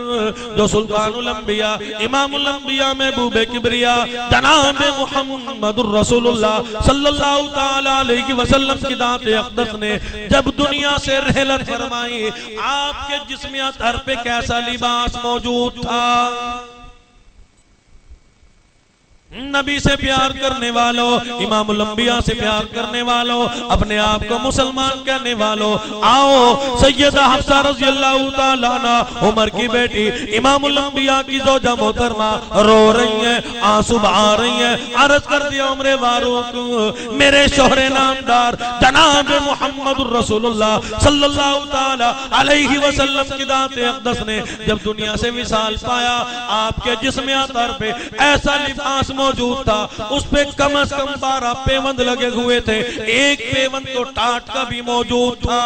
जो सुल्तानुल अंबिया इमामुल अंबिया महबूबे किबरिया जनाब मुहम्मदुर रसूलुल्लाह सल्लल्लाहु ताला अलैहि वसल्लम की दात अक़दस ने जब दुनिया से रहलत फरमाई, आपके जिस्म अतहर पे कैसा लिबास मौजूद था। नबी से प्यार करने वालों, इमामुल अंबिया से प्यार करने वालों, अपने आप को मुसलमान कहने वालों, आओ सैयदा हफ्सा रज़ियल्लाहु ताला अन्हा उमर की बेटी इमामुल अंबिया की ज़ौजा मोहतरमा रो रही हैं, आंसू बहा रही हैं। अर्ज कर दिया उमर फारूक मेरे शोहरे नामदार जनाब मुहम्मदुर रसूलुल्लाह सल्लल्लाहु ताला अलैहि वसल्लम की दात अक़दस ने जब दुनिया से विसाल पाया, आपके जिस्म अतहर पे ऐसा लिबास मौजूद था, उस पे कम से कम 12 पेवंद लगे हुए थे, एक पेवंद तो टाट का भी मौजूद था।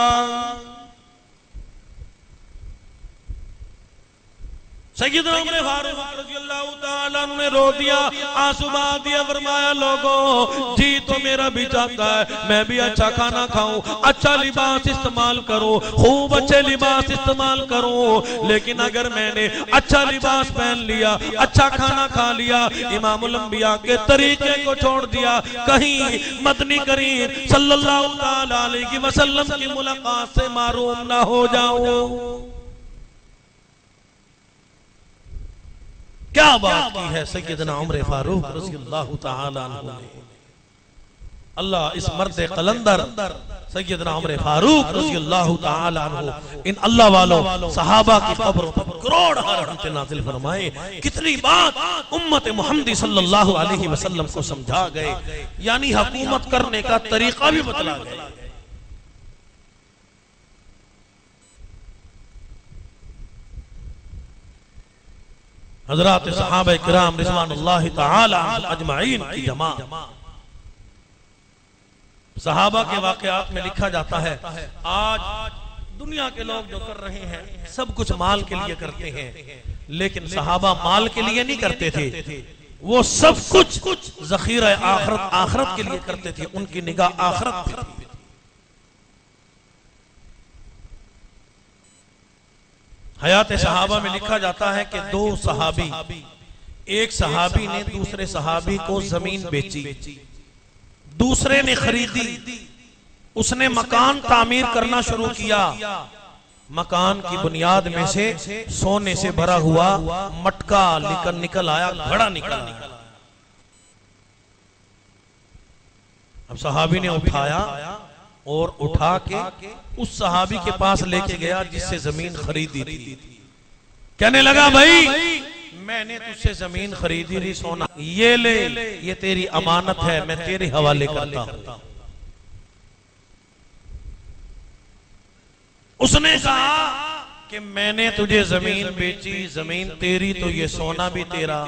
सैयदना उमर फारूक रज़ियल्लाहु ताला अन्हु ने रो दिया, आंसू बहा दिया, फरमाया लोगों जी तो मेरा भी चाहता है मैं भी अच्छा खाना खाऊं, अच्छा लिबास इस्तेमाल करूं, खूब अच्छे लिबास इस्तेमाल करूं, लेकिन अगर मैंने अच्छा लिबास पहन लिया, अच्छा खाना खा लिया, इमामुल अंबिया के तरीके को छोड़ दिया, कहीं मदनी करीम सल्लल्लाहु ताला अलैहि वसल्लम की मुलाकात से महरूम ना हो जाऊं। क्या बात की है सैयदना उमर फारूक रज़ियल्लाहु ताला अन्हु ने। अल्लाह इस मर्द कलंदर सैयदना उमर फारूक रज़ियल्लाहु ताला अन्हु इन अल्लाह वालों सहाबा की कब्र पर करोड़ रहमतें नाज़िल फरमाए। कितनी बात उम्मत मुहम्मदी सल्लल्लाहु अलैहि वसल्लम को समझा गए, यानी हुकूमत करने का तरीका भी बतला गए। हज़रात सहाबा किराम रिज़वानुल्लाहि ताला अजमाइन की जमा। सहाबा के वाक़यात में लिखा जाता है, आज दुनिया के लोग जो कर रहे हैं सब कुछ माल के लिए करते हैं, लेकिन सहाबा माल के लिए नहीं करते थे, वो सब कुछ ज़ख़ीरा आखिरत के लिए करते थे, उनकी निगाह आखिरत पे थी। हयात सहाबा में लिखा जाता है कि दो सहाबी, एक सहाबी ने दूसरे सहाबी को जमीन बेची, दूसरे ने खरीदी, उसने मकान तामीर करना शुरू किया, मकान की बुनियाद में से सोने से भरा हुआ मटका निकल आया, घड़ा निकल आया। अब सहाबी ने उठाया और उठा के उस सहाबी के पास लेके गया जिससे जमीन खरीदी थी। कहने लगा भाई मैंने तुझसे जमीन खरीदी थी, सोना ये ले, ये तेरी अमानत है, मैं तेरे हवाले करता हूं। उसने कहा कि मैंने तुझे जमीन बेची, जमीन तेरी तो ये सोना भी तेरा।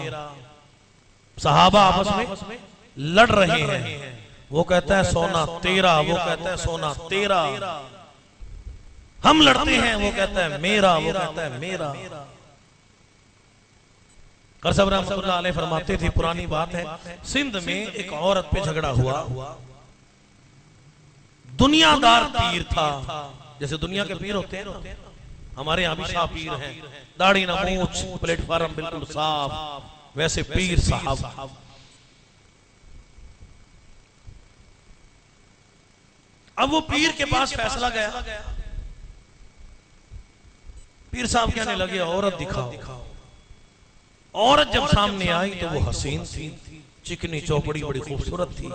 सहाबा आपस में लड़ रहे हैं, वो कहता है सोना तेरा, वो कहता है सोना तेरा। हम लड़ते हैं, वो कहता है मेरा, वो कहता है मेरा। करसब रहमतुल्लाह अलैह फरमाते थे, पुरानी बात है, सिंध में एक औरत पे झगड़ा हुआ, दुनियादार पीर था, जैसे दुनिया के पीर होते हैं, हमारे यहाँ भी शाह पीर हैं, दाढ़ी ना मूंछ, प्लेटफार्म बिल्कुल साफ, वैसे पीर साहब। अब वो पीर के पास फैसला गया पीर साहब कहने लगे औरत दिखाओ। औरत जब सामने आई तो वो हसीन थी, चिकनी चौपड़ी, बड़ी खूबसूरत थी।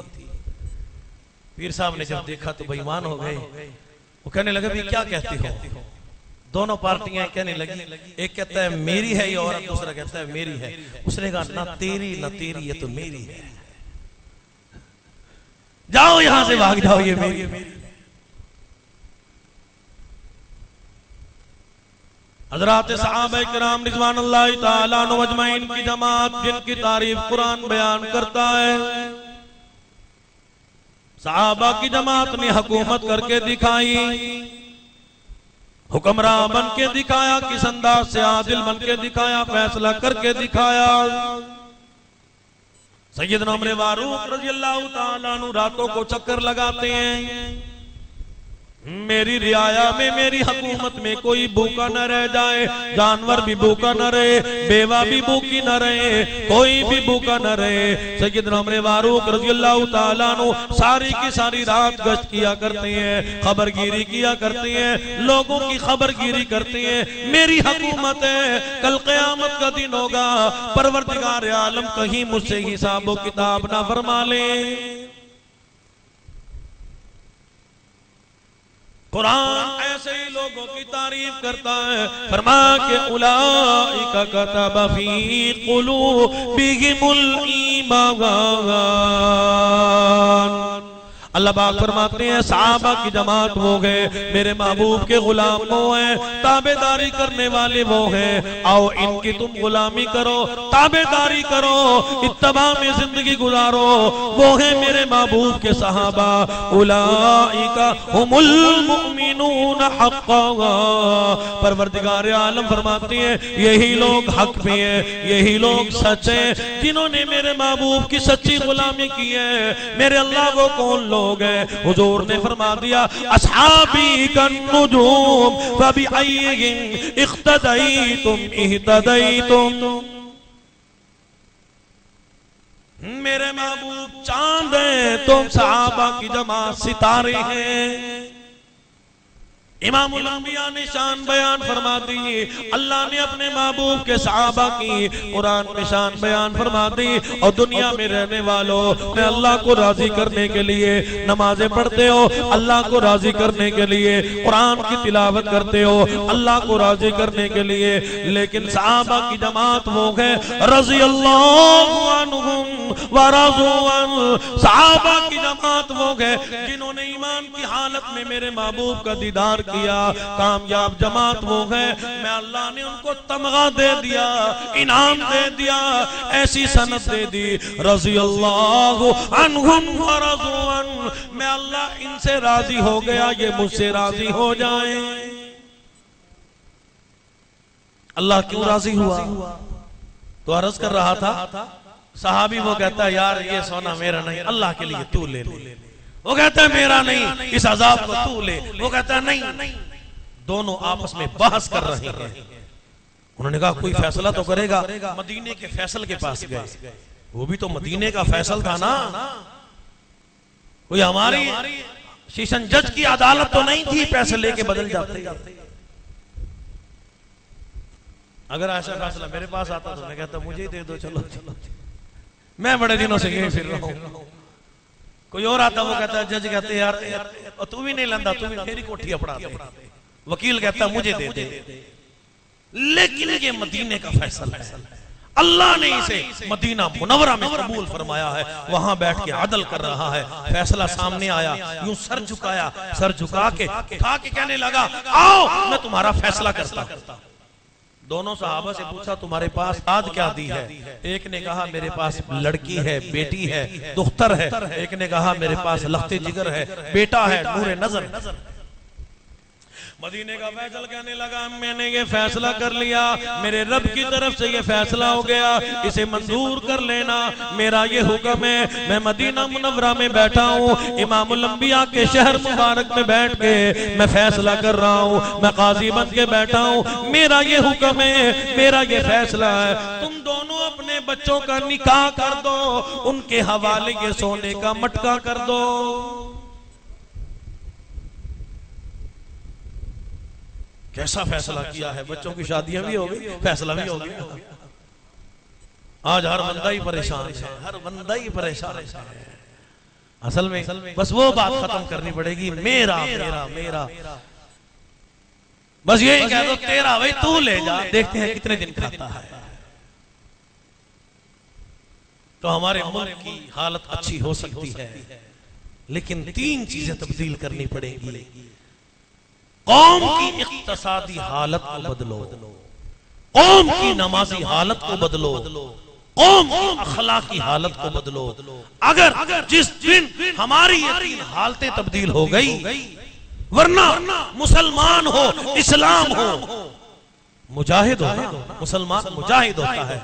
पीर साहब ने जब देखा तो बेईमान हो गए। वो कहने लगे भाई क्या कहते हो? दोनों पार्टियां कहने लगी, एक कहता है मेरी है ये औरत, दूसरा कहता है मेरी है। उसने कहा ना तेरी ना तेरी, ये तो मेरी है, जाओ यहां से भाग जाओ, ये मेरी है। हज़रात सहाबा किराम रिज़वानुल्लाह ताला अन्हुम अजमईन की जमात जिनकी तारीफ कुरान बयान करता है। सहाबा की जमात ने हुकूमत करके दिखाई, हुक्मरान बन के दिखाया, किस अंदाज से आदिल बन के दिखाया, फैसला करके दिखाया। सैयदना उमर फारूक रज़ियल्लाहु ताला अन्हु रातों को चक्कर लगाते हैं, मेरी रियाया में, मेरी हुकूमत में कोई भूखा न रह जाए, जानवर भी भूखा न रहे, बेवा भी भूखी न रहे, कोई भी भूखा न रहे। सैयदना उमर फारूक रज़ियल्लाहु ताला अन्हु सारी की सारी रात गश्त किया करते हैं, खबरगिरी किया करते हैं, लोगों की खबरगिरी करते हैं। मेरी हुकूमत है, कल क़यामत का दिन होगा, परवरदिगार आलम कहीं मुझसे हिसाब किताब ना फरमा ले। कुरान ऐसे ही लोगों की तारीफ करता है, फरमा के उलाइका कतब फी कुलूबिहिमुल ईमान। अल्लाह पाक फरमाते हैं सहाबा की जमात वो गए, मेरे महबूब के गुलाम वो हैं, ताबेदारी करने वाले वो हैं। आओ इनकी तुम गुलामी करो, ताबेदारी करो, इत्तबा में जिंदगी गुजारो। वो हैं मेरे महबूब के सहाबा। उलाइका हुमुल मुमिनून हक़्क़न। परवरदिगार आलम फरमाते हैं यही लोग हक पे हैं, यही लोग सच हैं, जिन्होंने मेरे महबूब की सच्ची गुलामी की है। मेरे अल्लाह वो कौन लोग है? हुजूर ने फरमा दिया अस्हाबी कन्नुजूम फबिअय्यिहिम इख्तदैतुम इह्तदैतुम। मेरे महबूब चांद हैं, तुम सहाबा की जमात सितारे हैं। इमामुल अंबिया ने शान बयान फरमा दी, अल्लाह ने अपने महबूब के सहाबा की कुरान में शान बयान फरमा दी। और दुनिया में रहने वालों ने अल्लाह को राजी करने के लिए नमाजें पढ़ते हो, अल्लाह को राजी करने के लिए कुरान की तिलावत करते हो, अल्लाह को राजी करने के लिए। लेकिन सहाबा की जमात वो है रज़ियल्लाहु अन्हुम व रज़ू अन। सहाबा की जमात वो है जिन्होंने ईमान की हालत में मेरे महबूब का दीदार किया। कामयाब जमात वो है, मैं अल्लाह ने उनको तमगा दे दिया, इनाम दे दिया, ऐसी सनत दे दी रज़ियल्लाहु अन्हुम व रज़ू अन। मैं अल्लाह इनसे राजी हो गया, ये मुझसे राजी हो जाए। अल्लाह क्यों राजी हुआ? तो अर्ज कर रहा था सहाबी वो कहता है यार ये सोना मेरा नहीं, अल्लाह के लिए तू ले ले। वो कहता है मेरा नहीं, इस अजाब को तू ले। वो कहता है नहीं। दोनों आपस में बहस कर रहे हैं। उन्होंने कहा कोई फैसला तो करेगा। मदीने के फैसल के पास गए, वो भी तो मदीने का फैसल था ना, कोई हमारी शीशन जज की अदालत तो नहीं थी, पैसे लेके बदल जाते। अगर ऐसा फैसला मेरे पास आता तो मैं कहता मुझे ही दे दो, चलो चलो, मैं बड़े दिनों से यही फिर रहा हूं। कोई और आता, वो कहता है जज कहते यार तू भी नहीं लंदा, तू भी मेरी कोठी अपना। वकील कहता मुझे दे दे। लेकिन ये मदीने का फैसला है, अल्लाह ने इसे मदीना मुनव्वरा में कबूल फरमाया है, वहां बैठ के अदल कर रहा है। फैसला सामने आया, यूं सर झुकाया, सर झुका के उठा के कहने लगा आओ मैं तुम्हारा फैसला करता। दोनों सहाबा से पूछा तुम्हारे पास आज क्या दी है? एक ने कहा मेरे पास लड़की है, बेटी है, दुख्तर है। एक ने कहा मेरे पास लख्ते जिगर है, बेटा है, नूरे नजर। मदीने का फैसल कहने लगा मैंने ये फैसला कर लिया, मेरे रब की तरफ से ये फैसला हो गया, इसे मंजूर कर लेना। मेरा ये हुक्म है, मैं मदीना मुनव्वरा में बैठा हूँ, इमामुल अंबिया के शहर मुबारक में बैठ के मैं फैसला कर रहा हूँ, मैं काजी बन के बैठा हूँ। मेरा ये हुक्म है, मेरा ये फैसला है, तुम दोनों अपने बच्चों का निकाह कर दो, उनके हवाले ये सोने का मटका कर दो। कैसा फैसला किया है, बच्चों की शादियां भी हो गई, फैसला भी हो गया। आज हर बंदा ही परेशान है, हर बंदा ही परेशान है। असल में बस वो बात खत्म करनी पड़ेगी, मेरा मेरा मेरा, बस यही कह दो तेरा भाई तू ले जा, देखते हैं कितने दिन खाता है। तो हमारे मुल्क की हालत अच्छी हो सकती है, लेकिन 3 चीजें तब्दील करनी पड़ेगी। कौम की इक्तिसादी हालत को बदलो, कौम की नमाजी हालत को बदलो, कौम की अखलाकी हालत को बदलो। अगर जिस दिन हमारी ये 3 हालतें तब्दील हो गई, वरना मुसलमान हो, इस्लाम हो, मुजाहिद हो, मुसलमान मुजाहिद होता है,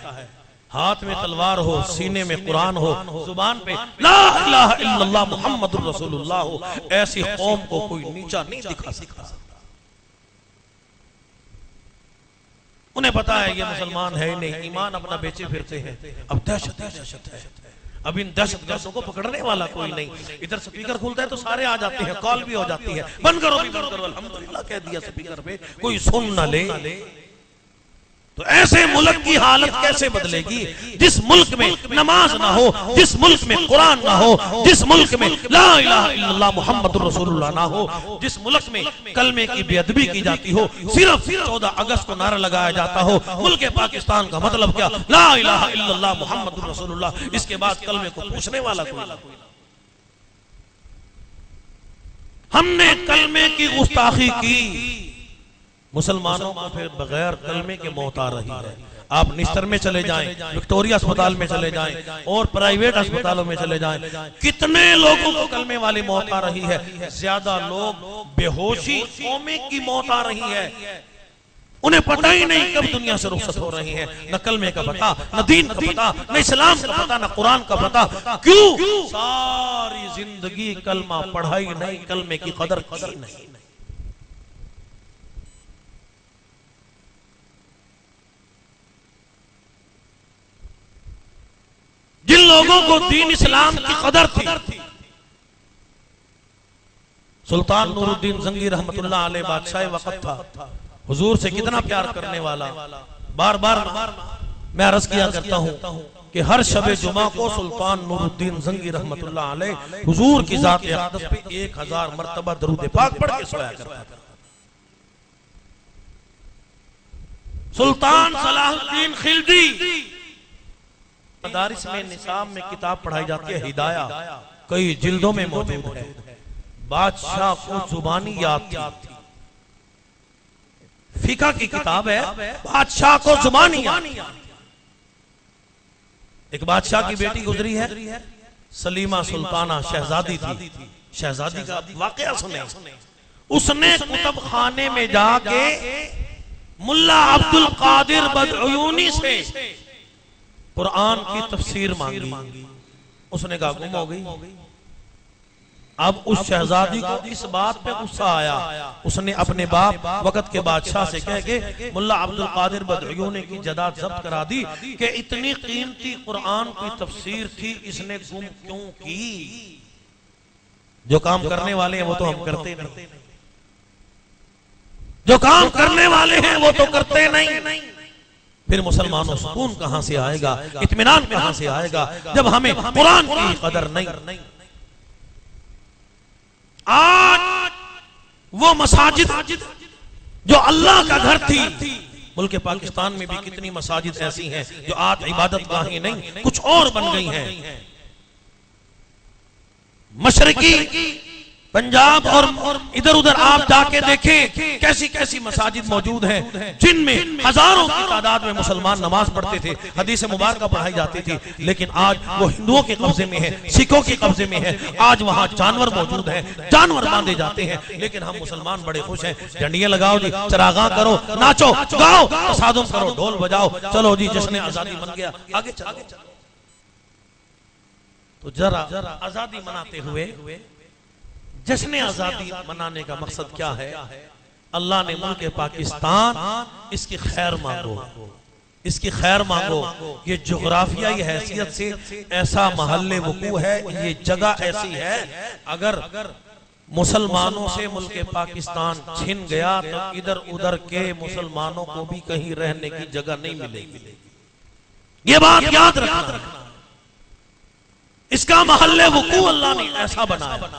हाथ में तलवार हो, सीने में कुरान हो, जुबान पे ला इलाहा इल्लल्लाह मुहम्मदुर रसूलुल्लाह हो, ऐसी कौम को कोई नीचा नहीं दिखा सकता। उन्हें पता है ये मुसलमान है ही नहीं, ईमान अपना बेचे फिरते हैं। अब दहशत है, अब इन दहशतगर्दों को पकड़ने वाला कोई नहीं। इधर स्पीकर खुलता है तो सारे आ जाते हैं, कॉल भी हो जाती है, बंद करो भी बंद करो, अल्हम्दुलिल्लाह कह दिया स्पीकर पे, कोई सुन ना ले। तो ऐसे मुल्क की हालत कैसे बदलेगी जिस मुल्क में नमाज ना हो, जिस मुल्क में कुरान ना हो, जिस मुल्क में ला इलाहा इल्लल्लाह मुहम्मदुर रसूलुल्लाह ना हो, जिस मुल्क में कलमे की बेअदबी की जाती हो, सिर्फ 14 अगस्त को नारा लगाया जाता हो। मुल्क पाकिस्तान का मतलब क्या? ला इलाहा इल्लल्लाह मुहम्मदुर रसूलुल्लाह, इसके बाद कलमे को पूछने वाला कोई ना। हमने कलमे की गुस्ताखी की, मुसलमानों को फिर बगैर कलमे के मौत आ रही है। आप निस्तर में चले जाएं, विक्टोरिया अस्पताल में चले जाएं और प्राइवेट अस्पतालों में चले जाएं, कितने लोगों को कलमे वाली मौत आ रही है। ज्यादा लोग बेहोशी कोमे की मौत आ रही है, उन्हें पता ही नहीं कब दुनिया से रुखसत हो रही है। न कलमे का पता, न दीन का पता, न इस्लाम का पता, न कुरान का पता। क्यों? सारी जिंदगी कलमा पढ़ाई नहीं, कलमे की कदर की नहीं। जिन लोगों को दीन इस्लाम की कदर थी, सुल्तान नूरुद्दीन जंगी रहमतुल्लाह अलैह बादशाह वक्त था, हुजूर से कितना प्यार करने वाला। बार बार मैं अर्ज किया करता हूं कि हर शबे जुमा को सुल्तान नूरुद्दीन जंगी रहमतुल्लाह अलैह हुजूर की जात अक़दस पे 1000 मर्तबा दरूद पाक पढ़ के सोया करता था। सुल्तान सलाहुद्दीन खिलजी मदारिस में निसाब में किताब पढ़ाई जाती है, हिदाया कई जिल्दों में मौजूद है। बादशाह को जुबानी याद थी, फिका की किताब है, बादशाह को जुबानी याद। एक बादशाह की बेटी गुजरी है, सलीमा सुल्ताना शहजादी थी। शहजादी का वाकया सुने। उसने कुतुब खाने में जाके मुल्ला अब्दुल कादिर बदउयूनी से कुरान की तफसीर मांगी। उसने कहा गुम हो गई। अब उस शहजादी को इस बात पे गुस्सा आया, उसने अपने बाप वक्त के बादशाह से कह के मुल्ला अब्दुल कादिर बदउयूनी की जदाद जब्त करा दी कि इतनी कीमती कुरान की तफसीर थी, इसने गुम क्यों की? जो काम करने वाले हैं वो तो हम करते नहीं, जो काम करने वाले हैं वो तो करते नहीं। फिर मुसलमानों सुकून कहां से आएगा, इत्मीनान कहां से आएगा जब हमें कुरान की कदर नहीं। आज वो मसाजिद जो अल्लाह का घर थी, मुल्क पाकिस्तान में भी कितनी मसाजिद ऐसी हैं जो आज इबादत गाहें नहीं कुछ और बन गई हैं। मशरकी पंजाब और इधर उधर आप जाके देखें कैसी कैसी मसाजिद मौजूद हैं जिनमें हजारों की तादाद में मुसलमान नमाज पढ़ते थे, हदीस मुबारक पढ़ाई जाती थी। लेकिन आज वो हिंदुओं के कब्जे में है, सिखों के कब्जे में है। आज वहां जानवर मौजूद हैं, जानवर बांधे जाते हैं, लेकिन हम मुसलमान बड़े खुश हैं। झंडियां लगाओ जी, चरागां करो, नाचो गाओ, तसादुम करो, ढोल बजाओ, चलो जी जश्न आजादी बन गया, आगे चलो। तो जरा आजादी मनाते हुए जश्न आजादी मनाने का मकसद क्या है? अल्लाह ने मुल्क पाकिस्तान, इसकी खैर मांगो, इसकी खैर मांगो। ये जोग्राफियाई हैसियत से ऐसा महल्ले वकू है, ये जगह ऐसी है, अगर मुसलमानों से मुल्क पाकिस्तान छिन गया तो इधर उधर के मुसलमानों को भी कहीं रहने की जगह नहीं मिलेगी। ये बात याद रखना। इसका महल्ले वकू अल्लाह ने ऐसा बनाया।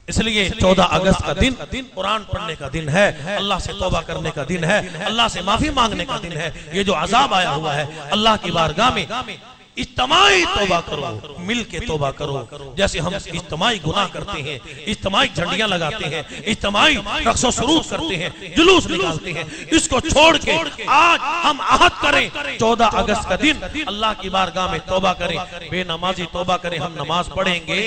इसलिए 14 अगस्त का दिन कुरान पढ़ने का दिन है, अल्लाह से तौबा करने का दिन है, अल्लाह से माफी मांगने का दिन है। ये जो अजाब आया हुआ है अल्लाह की बारगाह में इज्तिमाई तौबा करो, मिल के तौबा करो। जैसे हम इज्तिमाई गुनाह करते हैं, इज्तिमाई झंडियां लगाते हैं, इज्तिमाई रक्सो सुरूद करते हैं, जुलूस निकालते हैं, इसको छोड़ के आज हम आहद करें 14 अगस्त का दिन अल्लाह की बारगाह में तौबा करें, बेनमाजी तौबा करें। हम नमाज पढ़ेंगे,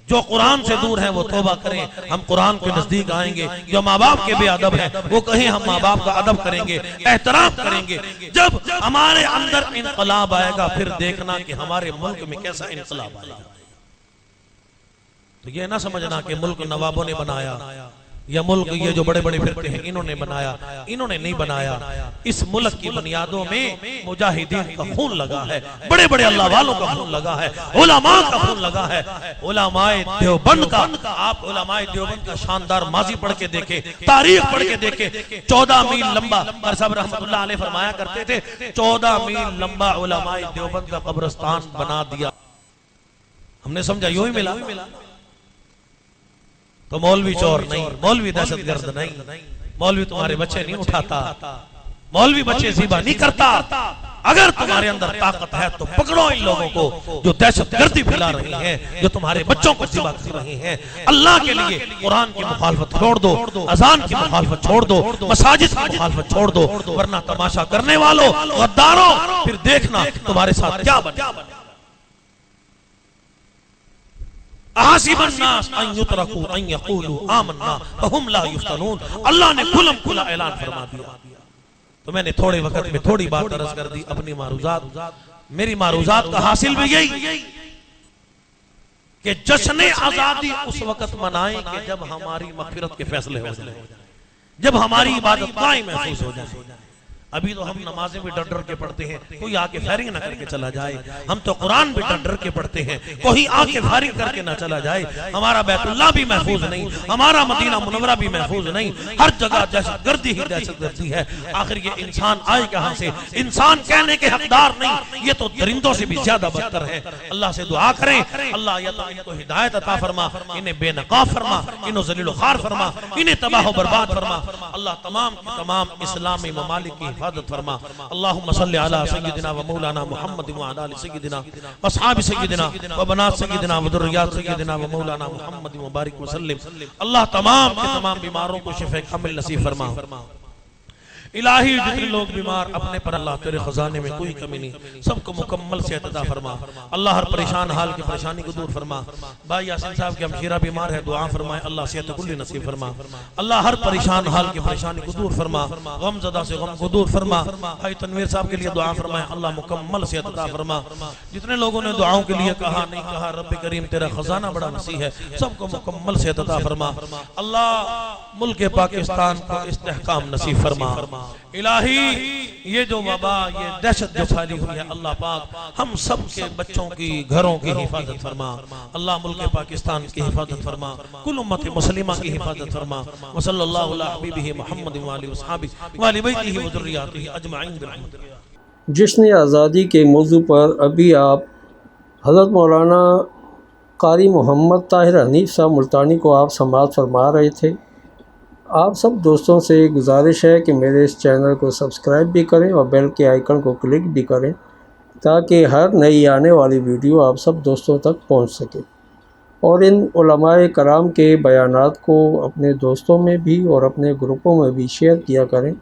जो कुरान से दूर है वो तौबा करें, हम कुरान के नजदीक आएंगे। जो माँ बाप के बेअदब है वो कहें हम माँ बाप का अदब करेंगे, एहतराम करेंगे। जब हमारे अंदर इनकलाब आएगा फिर देखना कि हमारे मुल्क में कैसा इनकलाब आएगा। तो ये ना समझना कि मुल्क नवाबों ने बनाया या मुल्क ये जो बड़े बड़े फिरके हैं इन्होंने बनाया, इन्होंने नहीं बनाया। इस मुल्क की बुनियादों में मुजाहिदीन का खून लगा है, बड़े बड़े अल्लाह वालों का खून लगा है, उलमा का खून लगा है। उलमाए देवबंद का, आप उलमाए देवबंद का शानदार माजी पढ़ के देखे, तारीख पढ़ के देखे। 14 मील लंबा साहब रहमतुल्लाह अलैह फरमाया करते थे, 14 मील लंबा उलमाए देवबंद का कब्रिस्तान बना दिया। हमने समझा यूं ही मिला। तो मौलवी चोर नहीं, मौलवी दहशतगर्द नहीं, मौलवी तुम्हारे बच्चे नहीं उठाता, मौलवी बच्चे ज़िबा नहीं करता। अगर तुम्हारे अंदर ताकत है तो पकड़ो इन लोगों को जो दहशतगर्दी फैला रही हैं, जो तुम्हारे बच्चों को ज़िबा कर रही हैं। अल्लाह के लिए कुरान की मुखालफत छोड़ दो, अजान की मुखालफत छोड़ दो, मसाजिद की मुखालफत छोड़ दो, वरना तमाशा करने वालों, गद्दारों, फिर देखना तुम्हारे साथ क्या बने। अल्लाह ने खुलम खुला ऐलान फरमा दिया। तो मैंने थोड़े वक्त में थोड़ी बात अर्ज कर दी अपनी मारूजात। मेरी मारूजात का हासिल भी यही कि जश्न आजादी उस वक्त मनाएं कि जब हमारी मगफिरत के फैसले हो जाए, जब हमारी इबादत कायम महसूस हो जाए। अभी तो हम नमाजें भी डर डर के पढ़ते हैं, कोई आके फायरिंग ना करके चला जाए। हम तो कुरान भी डर डर के पढ़ते हैं, कोई आके फायरिंग करके ना चला जाए। हमारा बैतुल्लाह भी महफूज नहीं, हमारा मदीना मुनव्वरा भी महफूज नहीं। हर जगह दहशतगर्दी ही दहशतगर्दी है। आखिर ये इंसान आए कहां से? इंसान कहने के हकदार नहीं, ये तो दरिंदों से भी ज्यादा बदतर है। अल्लाह से दुआ करें, अल्लाह या तो इनको हिदायत अता फरमा, इन्हें बेनकाब फरमा, इन्हें ज़लील ख़ार फरमा, इन्हें तबाह बर्बाद फरमा। अल्लाह तमाम इस्लामी ममालिक की हिफाजत फरमा। अल्लाहुम्मा सल्लि अला सय्यिदिना व मौलाना मुहम्मद व अला आलि सय्यिदिना व अस्हाबि सय्यिदिना व बनात सय्यिदिना व दुर्रियात सय्यिदिना व मौलाना मुहम्मद व बारिक व सल्लिम। अल्लाह तमाम के तमाम बीमारों को शिफा कामिल नसीब फरमा। इलाही जितने लोग बीमार अपने पर अल्लाह तेरे खजाने में कोई कमी नहीं, सबको मुकम्मल सेहत अता फरमा। अल्लाह हर परेशान हाल की परेशानी को दूर फरमा। भाई यासीन साहब के हमशीरा बीमार है, दुआ फरमाए अल्लाह सेहत कुल्ली नसीब फरमा। अल्लाह हर परेशान हाल की परेशानी को दूर फरमा, गम ज़दा से गम को दूर फरमा। भाई तनवीर साहब के लिए दुआ फरमाए अल्लाह मुकम्मल सेहत अता फरमा। जितने लोगों ने दुआओं के लिए कहा नहीं कहा, रब्बे करीम तेरा खजाना बड़ा वसी है, सबको मुकम्मल सेहत अता फरमा। अल्लाह मुल्क पाकिस्तान को इस्तेहकाम नसीब फरमा। इलाही ये जो वबा, ये दहशत जो फैली हुई है, अल्लाह पाक हम सब के बच्चों की, घरों की हिफाजत फरमा। अल्लाह मुल्क पाकिस्तान की हिफाजत फरमा, कुल उम्मत मुस्लिमा की हिफाजत फरमा। व सल्लल्लाहु अला हबीबिही मुहम्मद व आलिहि वसहबिही व अहले बैतिही व ज़ुर्रिय्यतिही अजमईन बिरहमतिका। जश्न आज़ादी के मौजू पर अभी आप हज़रत मौलाना कारी मोहम्मद ताहिर हनीफ साहब मुल्तानी को आप समाअत फरमा रहे थे। आप सब दोस्तों से गुजारिश है कि मेरे इस चैनल को सब्सक्राइब भी करें और बेल के आइकन को क्लिक भी करें, ताकि हर नई आने वाली वीडियो आप सब दोस्तों तक पहुंच सके। और इन उलमाए कराम के बयानात को अपने दोस्तों में भी और अपने ग्रुपों में भी शेयर किया करें,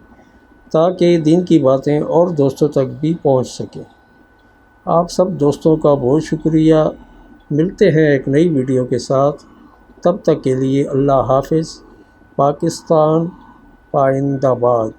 ताकि दीन की बातें और दोस्तों तक भी पहुंच सकें। आप सब दोस्तों का बहुत शुक्रिया। मिलते हैं एक नई वीडियो के साथ, तब तक के लिए अल्लाह हाफिज़। पाकिस्तान पाइंदाबाद।